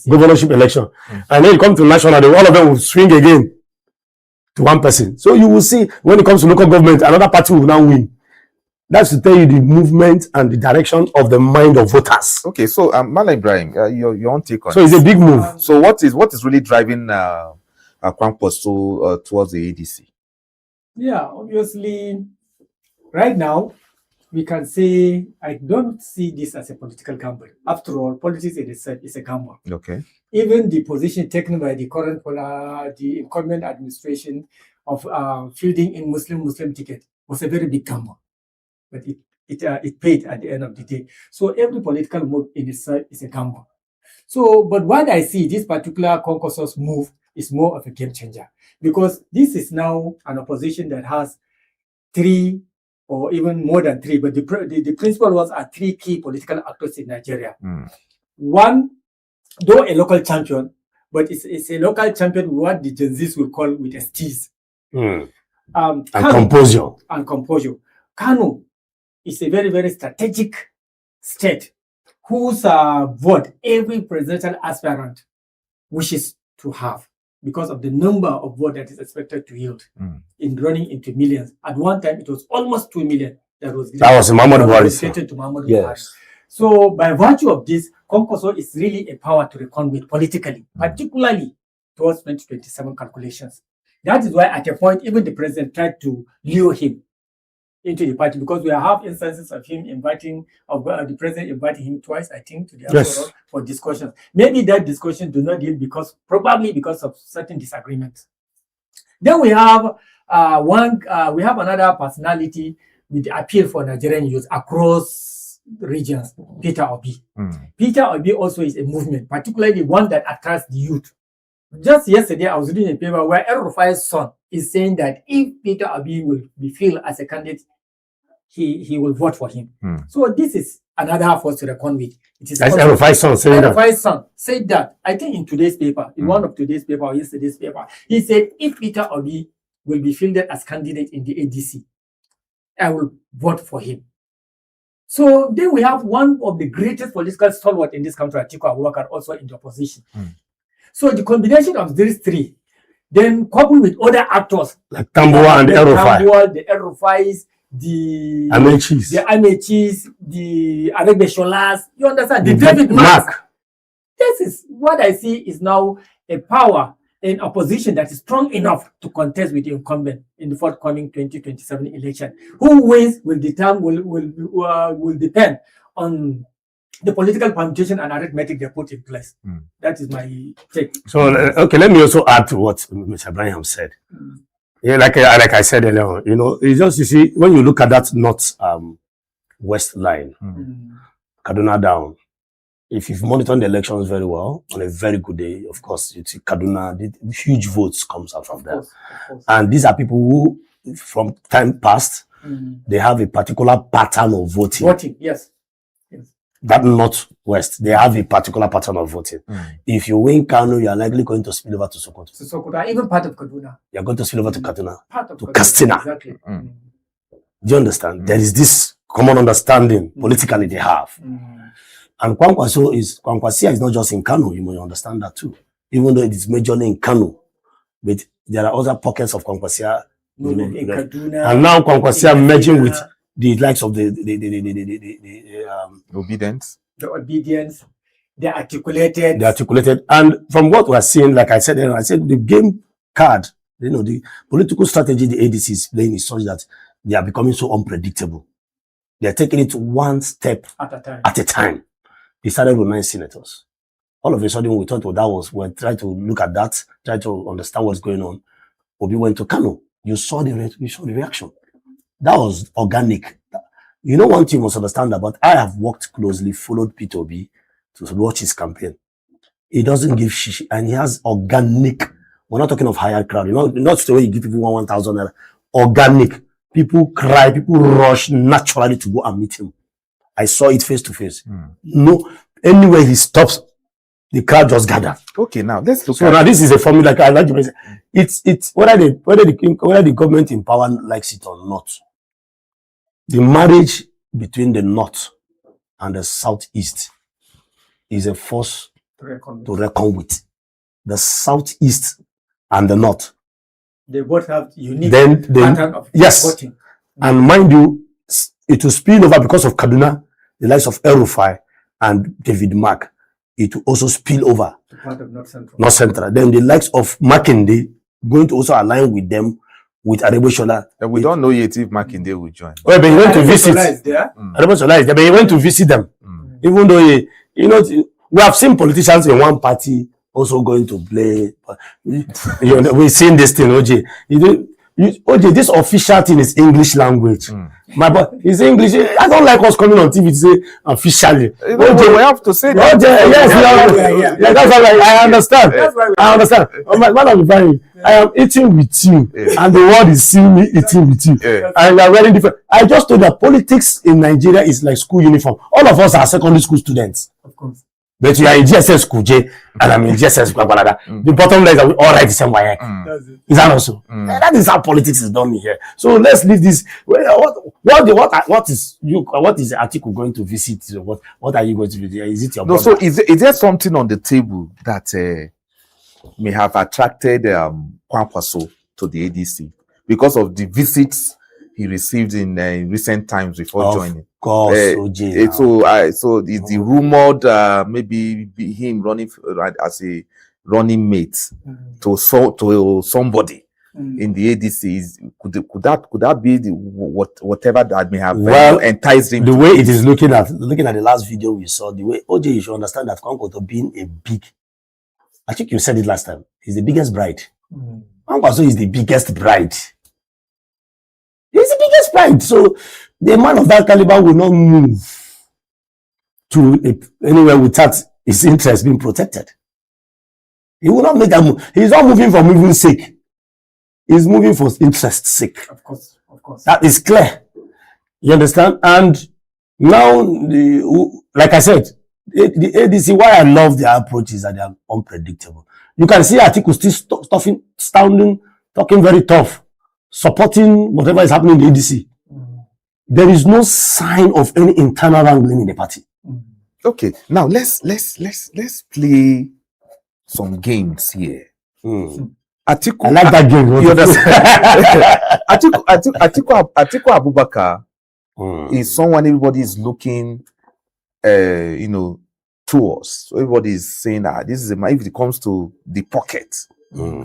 governorship election. And then it comes to national, all of them will swing again to one person. So you will see when it comes to local government, another party will now win. That's to tell you the movement and the direction of the mind of voters. Okay, so Mala Ibrahim, your own take on so it's a big move. So what is really driving Kwankwaso towards the ADC? Yeah, obviously, right now, we can say I don't see this as a political gamble. After all, politics is a gamble. Okay. Even the position taken by the current the incumbent administration of fielding in Muslim ticket was a very big gamble, but it paid at the end of the day. So every political move in itself is a gamble. So, but what I see, this particular Kwankwaso's move is more of a game changer, because this is now an opposition that has 3 or even more than 3, but the principal ones are 3 key political actors in Nigeria. One, though a local champion, but it's a local champion, what the Gen Zs will call with STs. And composure. And composure. Kano is a very, very strategic state whose vote every presidential aspirant wishes to have, because of the number of votes that is expected to yield in running into millions. At one time, it was almost 2 million that was Muhammadu Buhari. to Muhammadu Buhari. So by virtue of this, Kwankwaso is really a power to reckon with politically, particularly towards 2027 calculations. That is why at a point, even the president tried to lure him into the party, because we have instances of him the president inviting him twice, I think, to the Road for discussions. Maybe that discussion do not deal probably because of certain disagreements. Then we have another personality with the appeal for Nigerian youth across regions, Peter Obi. Peter Obi also is a movement, particularly one that attracts the youth. Just yesterday, I was reading a paper where El-Rufai's son is saying that if Peter Obi will be fielded as a candidate, he will vote for him. So this is another force to reckon with. It is that's Erufai's son saying that. Erufai's son said that, I think in today's paper, in one of today's paper or yesterday's paper, he said, if Peter Obi will be fielded as candidate in the ADC, I will vote for him. So then we have one of the greatest political stalwart in this country, Atiku Abubakar, also in the opposition. So the combination of these three, then coupled with other actors like Tambuwal and Erufai, the Erufais, the Amechis, the Aregbesolas, you understand? The David Mark. This is what I see is now a power in opposition that is strong enough to contest with the incumbent in the forthcoming 2027 election. Who wins will depend on the political permutation and arithmetic they put in place. That is my take. So, okay, let me also add to what Mr. Ibrahim said. Yeah, like I said earlier, you know, it's just, you see, when you look at that north west line, Kaduna down, if you've monitored the elections very well, on a very good day, of course, you see Kaduna, the huge votes comes out from there. And these are people who, from time past, they have a particular pattern of voting. Voting, yes. That northwest, they have a particular pattern of voting. If you win Kano, you are likely going to spill over to Sokoto. To Sokoto, even part of Kaduna. You are going to spill over to Kaduna, to Katsina. Exactly. Do you understand? There is this common understanding politically they have. And Kwankwasia is not just in Kano, you may understand that too. Even though it is majorly in Kano, but there are other pockets of Kwankwasia. In Kaduna. And now Kwankwasia merging with the likes of the obedience. The obedience, the articulated. And from what we are seeing, like I said, the game card, you know, the political strategy the ADC is playing is such that they are becoming so unpredictable. They are taking it one step at a time. They started with 9 senators. All of a sudden, we thought, we're trying to look at that, try to understand what's going on. Obi went to Kano. You saw the reaction. That was organic. You know, one thing you must understand about, I have worked closely, followed Peter Obi to watch his campaign. He doesn't give shishi, and he has organic. We're not talking of higher crowd. You know, not the way you give people 1,000. Organic. People cry, people rush naturally to go and meet him. I saw it face to face. No, anywhere he stops, the crowd just gather. Okay, now let's look. So now this is a formula. Like I like to say, it's whether the government in power likes it or not. The marriage between the north and the southeast is a force to reckon with. The southeast and the north. They both have unique pattern of voting. And mind you, it will spill over because of Kaduna, the likes of Erufai and David Mark. It will also spill over to part of North Central. Then the likes of Makinde going to also align with them, with Aregbesola. We don't know yet if Makinde will join. Well, but he went to visit. Aregbesola is there, but he went to visit them. Even though we have seen politicians in one party also going to play. We've seen this thing, OJ. OJ, this official thing is English language. But it's English. I don't like us coming on TV to say officially. OJ, we have to say that. OJ, yes, that's all right. I understand. I understand. I am eating with you, and the world is seeing me eating with you. And we are very different. I just told that politics in Nigeria is like school uniform. All of us are secondary school students. Of course. But you are in GSS School J, and I'm in GSS Kwakwalada. The bottom line is that we all write the same way. Is that also? That is how politics is done here. So let's leave this. What is the article going to visit? What are you going to visit? Is it your brother? So is there something on the table that may have attracted Kwankwaso to the ADC because of the visits he received in recent times before joining? Of course, so is the rumored maybe him running as a running mate to somebody in the ADC? Could that be whatever that may have enticed him? The way it is looking at the last video we saw, the way OJ, you should understand that Kwankwaso being a big, I think you said it last time, he's the biggest bride. Kwankwaso is the biggest bride. He's the biggest bride. So the man of that caliber will not move to anywhere without his interest being protected. He will not make that move. He's not moving for moving's sake. He's moving for interest's sake. Of course. That is clear. You understand? And Now, like I said, the ADC, why I love their approach is that they are unpredictable. You can see Atiku still talking very tough, supporting whatever is happening in the ADC. There is no sign of any internal wrangling in the party. Okay, now let's play some games here. Atiku, I like that game. You understand? Atiku Abubakar is someone everybody is looking, towards. So everybody is saying that this is if it comes to the pocket,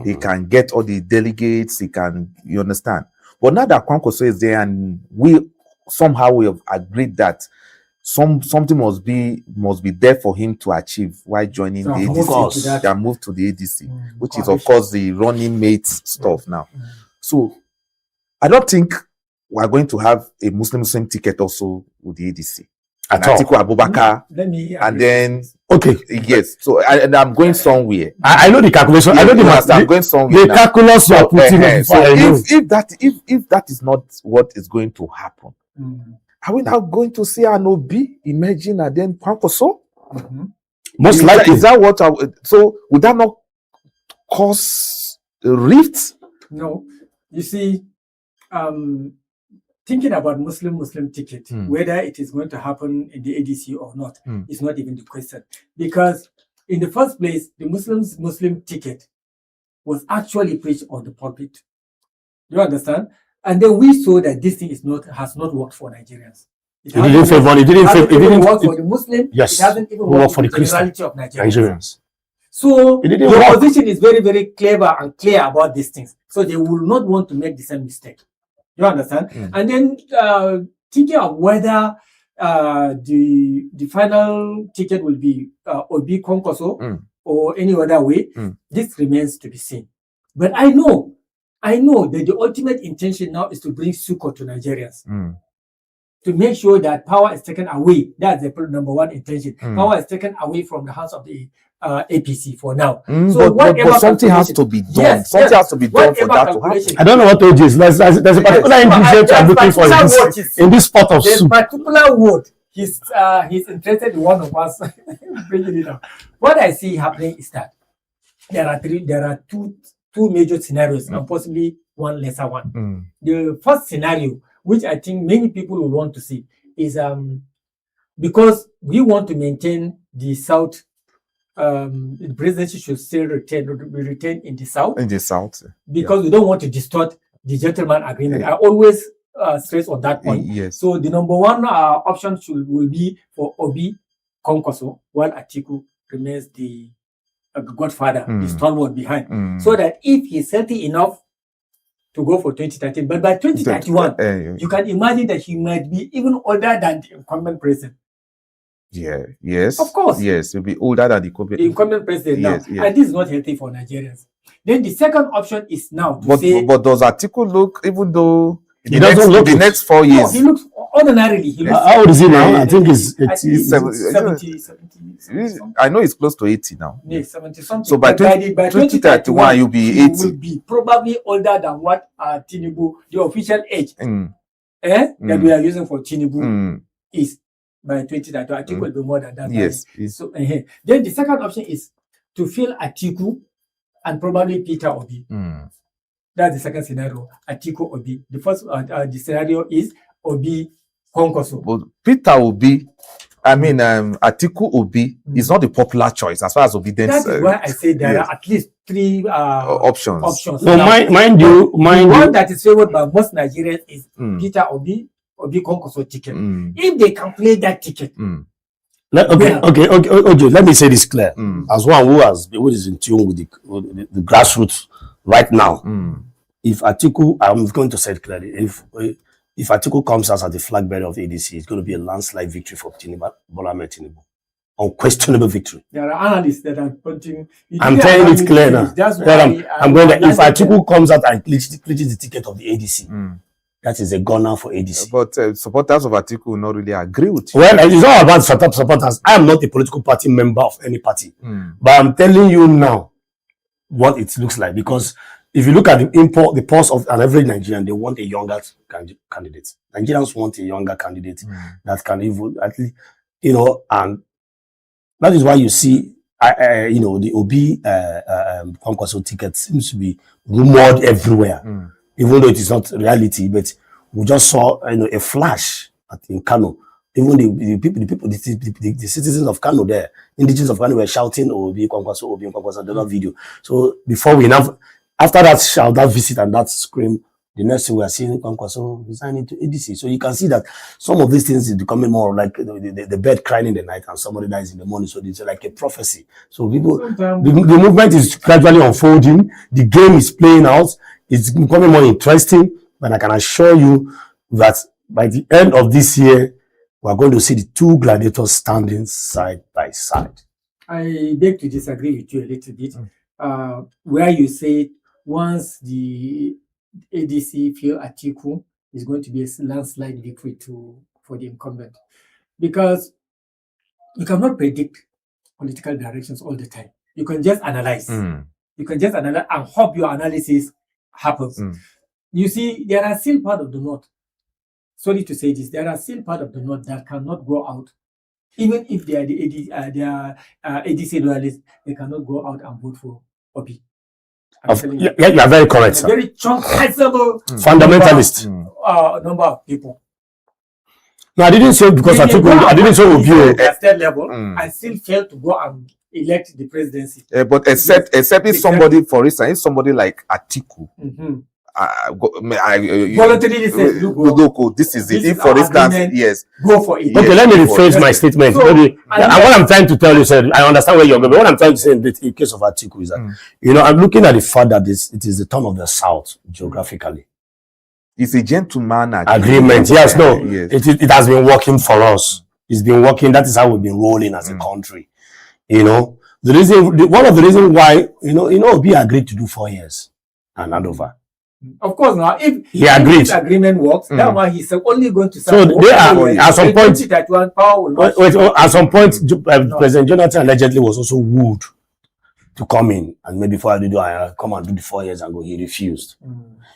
he can get all the delegates. He can, you understand? But now that Kwankwaso is there, and we have agreed that something must be there for him to achieve while joining the ADC. They move to the ADC, which is of course the running mate stuff now. So I don't think we are going to have a Muslim ticket also with the ADC. And Atiku Abubakar, and then yes. So I'm going somewhere. I know the calculation. I know I'm going somewhere. The calculus you are putting. If that is not what is going to happen, are we now going to see an OB emerging and then Kwankwaso? Most likely. Is that what? So would that not cause a rift? No. You see, thinking about Muslim ticket, whether it is going to happen in the ADC or not, is not even the question. Because in the first place, the Muslim ticket was actually preached on the pulpit. You understand? And then we saw that this thing has not worked for Nigerians. It didn't work for the Muslim. Yes. It hasn't even worked for the Christian of Nigerians. So the opposition is very, very clever and clear about these things. So they will not want to make the same mistake. You understand? And then thinking of whether the final ticket will be Obi Kwankwaso or any other way, this remains to be seen. But I know that the ultimate intention now is to bring succor to Nigerians. To make sure that power is taken away. That's the number one intention. Power is taken away from the hands of the APC for now. So but something has to be done. Yes, something has to be done for that to happen. I don't know what age is. There's a particular ingredient I'm looking for in this pot of soup. There's particular word. He's interested in one of us bringing it up. What I see happening is that there are two major scenarios and possibly one lesser one. The first scenario, which I think many people will want to see, is because we want to maintain the South. The presidency should still be retained in the South. In the South, because we don't want to distort the gentleman agreement. I always stress on that point. Yes. So the number one option will be for Obi Kwankwaso, while Atiku remains the godfather, the stalwart behind. So that if he's healthy enough to go for 2013, but by 2031, you can imagine that he might be even older than the incumbent president. Yeah, yes. Of course. Yes, he'll be older than the incumbent president now. Yes. And this is not healthy for Nigerians. Then the second option is now to say... But does Atiku look, even though... He doesn't look the next 4 years... No, he looks ordinarily. How old is he now? I think he's 70. I know he's close to 80 now. Yes, 70 something. So by 2031, you'll be 80. He will be probably older than what Tinubu, the official age that we are using for Tinubu is. By 2032, Atiku will be more than that. Yes. So then the second option is to fill Atiku and probably Peter Obi. That's the second scenario. Atiku Obi. The first the scenario is Obi Kwankwaso. But Peter Obi, Atiku Obi is not the popular choice as far as obedience. That is why I say there are at least three options. So mind you, one that is favored by most Nigerians is Peter Obi Kwankwaso ticket. If they can play that ticket. Okay, let me say this clear. As one who is in tune with the grassroots right now. If Atiku, I'm going to say it clearly, if Atiku comes out as the flag bearer of ADC, it's going to be a landslide victory for Bola Ahmed Tinubu. Unquestionable victory. There are analysts that are pointing. I'm telling it clear now. I'm going to, if Atiku comes out and clinches the ticket of the ADC, that is a gunner for ADC. But supporters of Atiku will not really agree with you. Well, it's not about supporters. I am not a political party member of any party. But I'm telling you now what it looks like. Because if you look at the pulse of an average Nigerian, they want a younger candidate. Nigerians want a younger candidate that can even, at least, and that is why you see, the Obi Kwankwaso ticket seems to be rumored everywhere, even though it is not reality. But we just saw, a flash in Kano. Even the citizens of Kano there, indigenous of Kano were shouting Obi Kwankwaso, the video. So before after that shout, that visit and that scream, the next thing we are seeing Kwankwaso resigning to ADC. So you can see that some of these things is becoming more like the bird crying in the night and somebody dies in the morning. So it's like a prophecy. So people, the movement is gradually unfolding. The game is playing out. It's becoming more interesting. But I can assure you that by the end of this year, we are going to see the two gladiators standing side by side. I beg to disagree with you a little bit. Where you say once the ADC feel Atiku is going to be a landslide victory for the incumbent, because you cannot predict political directions all the time. You can just analyze. You can just analyze and hope your analysis happens. You see, there are still part of the North. Sorry to say this, there are still part of the North that cannot go out, even if they are the ADC loyalists, they cannot go out and vote for Obi. You are very correct, sir. Very sizable fundamentalist number of people. No, I didn't say because I didn't say Obi at state level. I still failed to go and elect the presidency. But except if somebody, for instance, if somebody like Atiku, voluntarily says, look, this is it. If, for instance, yes, go for it. Okay, let me rephrase my statement. So, and what I'm trying to tell you, sir, I understand where you're going, but what I'm trying to say in the case of Atiku is that, I'm looking at the fact that it is the turn of the South geographically. It's a gentleman agreement. Yes, no, yes. It has been working for us. It's been working. That is how we've been rolling as a country. The reason, one of the reasons why, Obi agreed to do 4 years and hand over. Of course, now if this agreement works, that's why he's only going to. So they are at some point. At some point, President Jonathan allegedly was also wooed to come in, and maybe before I come and do the 4 years and go, he refused.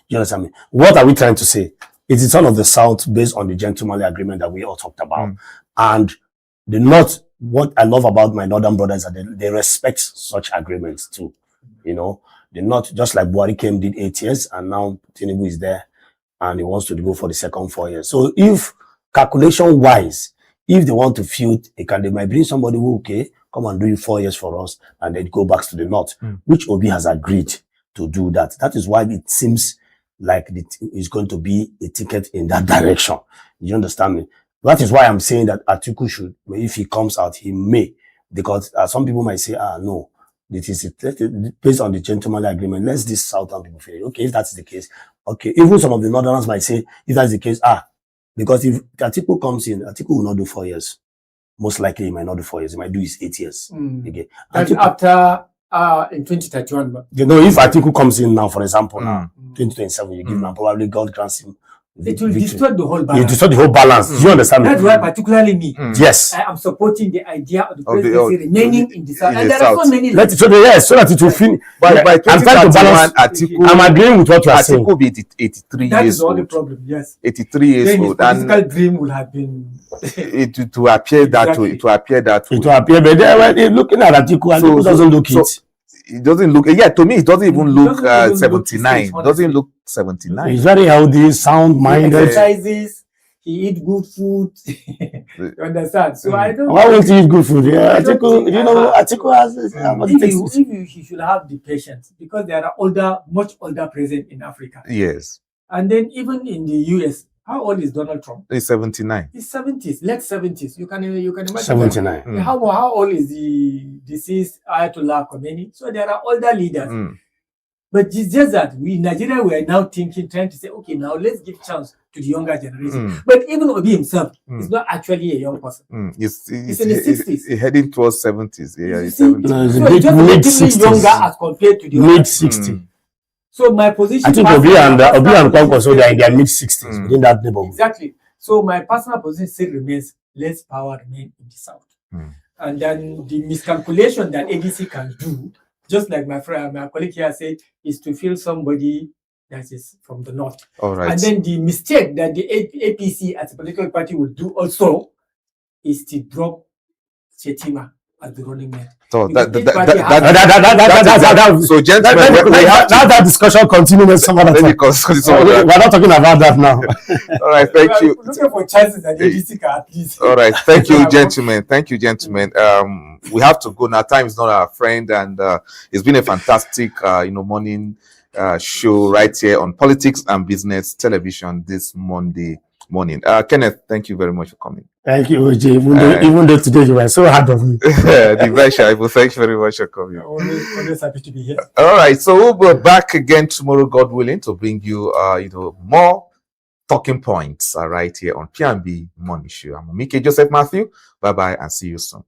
You understand me? What are we trying to say? It's the son of the South based on the gentlemanly agreement that we all talked about, and the North. What I love about my northern brothers is that they respect such agreements too. They're not just like Buhari did 8 years, and now Tinubu is there and he wants to go for the second 4 years. So if calculation wise, if they want to field a candidate, they might bring somebody who, come and do 4 years for us and then go back to the North, which Obi has agreed to do that. That is why it seems like it's going to be a ticket in that direction. You understand me? That is why I'm saying that Atiku should, if he comes out, he may, because some people might say, no, this is based on the gentlemanly agreement. Let's this Southern people feel it. Okay, if that's the case, okay. Even some of the Northerners might say, if that's the case, because if Atiku comes in, Atiku will not do 4 years. Most likely, he might not do 4 years. He might do his 8 years. Okay. And after in 2031, if Atiku comes in now, for example, 2027, you give him, probably God grants him. It will destroy the whole balance. It will destroy the whole balance. Do you understand me? That's why, particularly me, yes, I am supporting the idea of the presidency remaining in the South. And there South. are so many. So that it will finish. By I'm trying to balance. I'm agreeing with what you are saying. Atiku will be 83 that years is the only old. problem. Yes, 83 years then his old. political dream will have been. It will appear that way. It will appear that way. It will appear, but then looking at Atiku, Atiku doesn't look it. It doesn't look. Yeah, to me, it doesn't even look 79. It doesn't look 79. He's very healthy, sound-minded. He exercises. He eats good food. You understand? So I don't. Why won't he eat good food? Yeah, Atiku. Atiku has. If he should have the patience, because there are much older presidents in Africa. Yes. And then even in the US, how old is Donald Trump? He's 79. He's 70s, late 70s. You can imagine. 79. How old is the deceased Ayatollah Khomeini? So there are older leaders. But it's just that we in Nigeria, we are now trying to say, okay, now let's give chance to the younger generation. But even Obi himself is not actually a young person. He's in the 60s. He's heading towards 70s. Yeah, he's 70s. No, so he's just relatively younger as compared to the mid-60s. So my position. I think Obi and Kwankwaso, they are in their mid-60s within that neighborhood. Exactly. So my personal position still remains: less power remain in the South. And then the miscalculation that ADC can do just like my friend, my colleague here said, is to feel somebody that is from the north. All right. And then the mistake that the APC as a political party would do also is to drop Shetima as the running mate. So that discussion continues some other time. We're not talking about that now. All right, thank you. Looking for chances at least. All right, thank you, gentlemen. Thank you, gentlemen. We have to go now. Time is not our friend, and it's been a fantastic, morning show right here on Politics and Business Television this Monday morning. Kenneth, thank you very much for coming. Thank you, OJ. Even though today you were so hard of me. Thank you very much for coming. Always happy to be here. All right, so we'll be back again tomorrow, God willing, to bring you, more talking points right here on P&B Money Show. I'm Mike Joseph Matthew. Bye bye, and see you soon.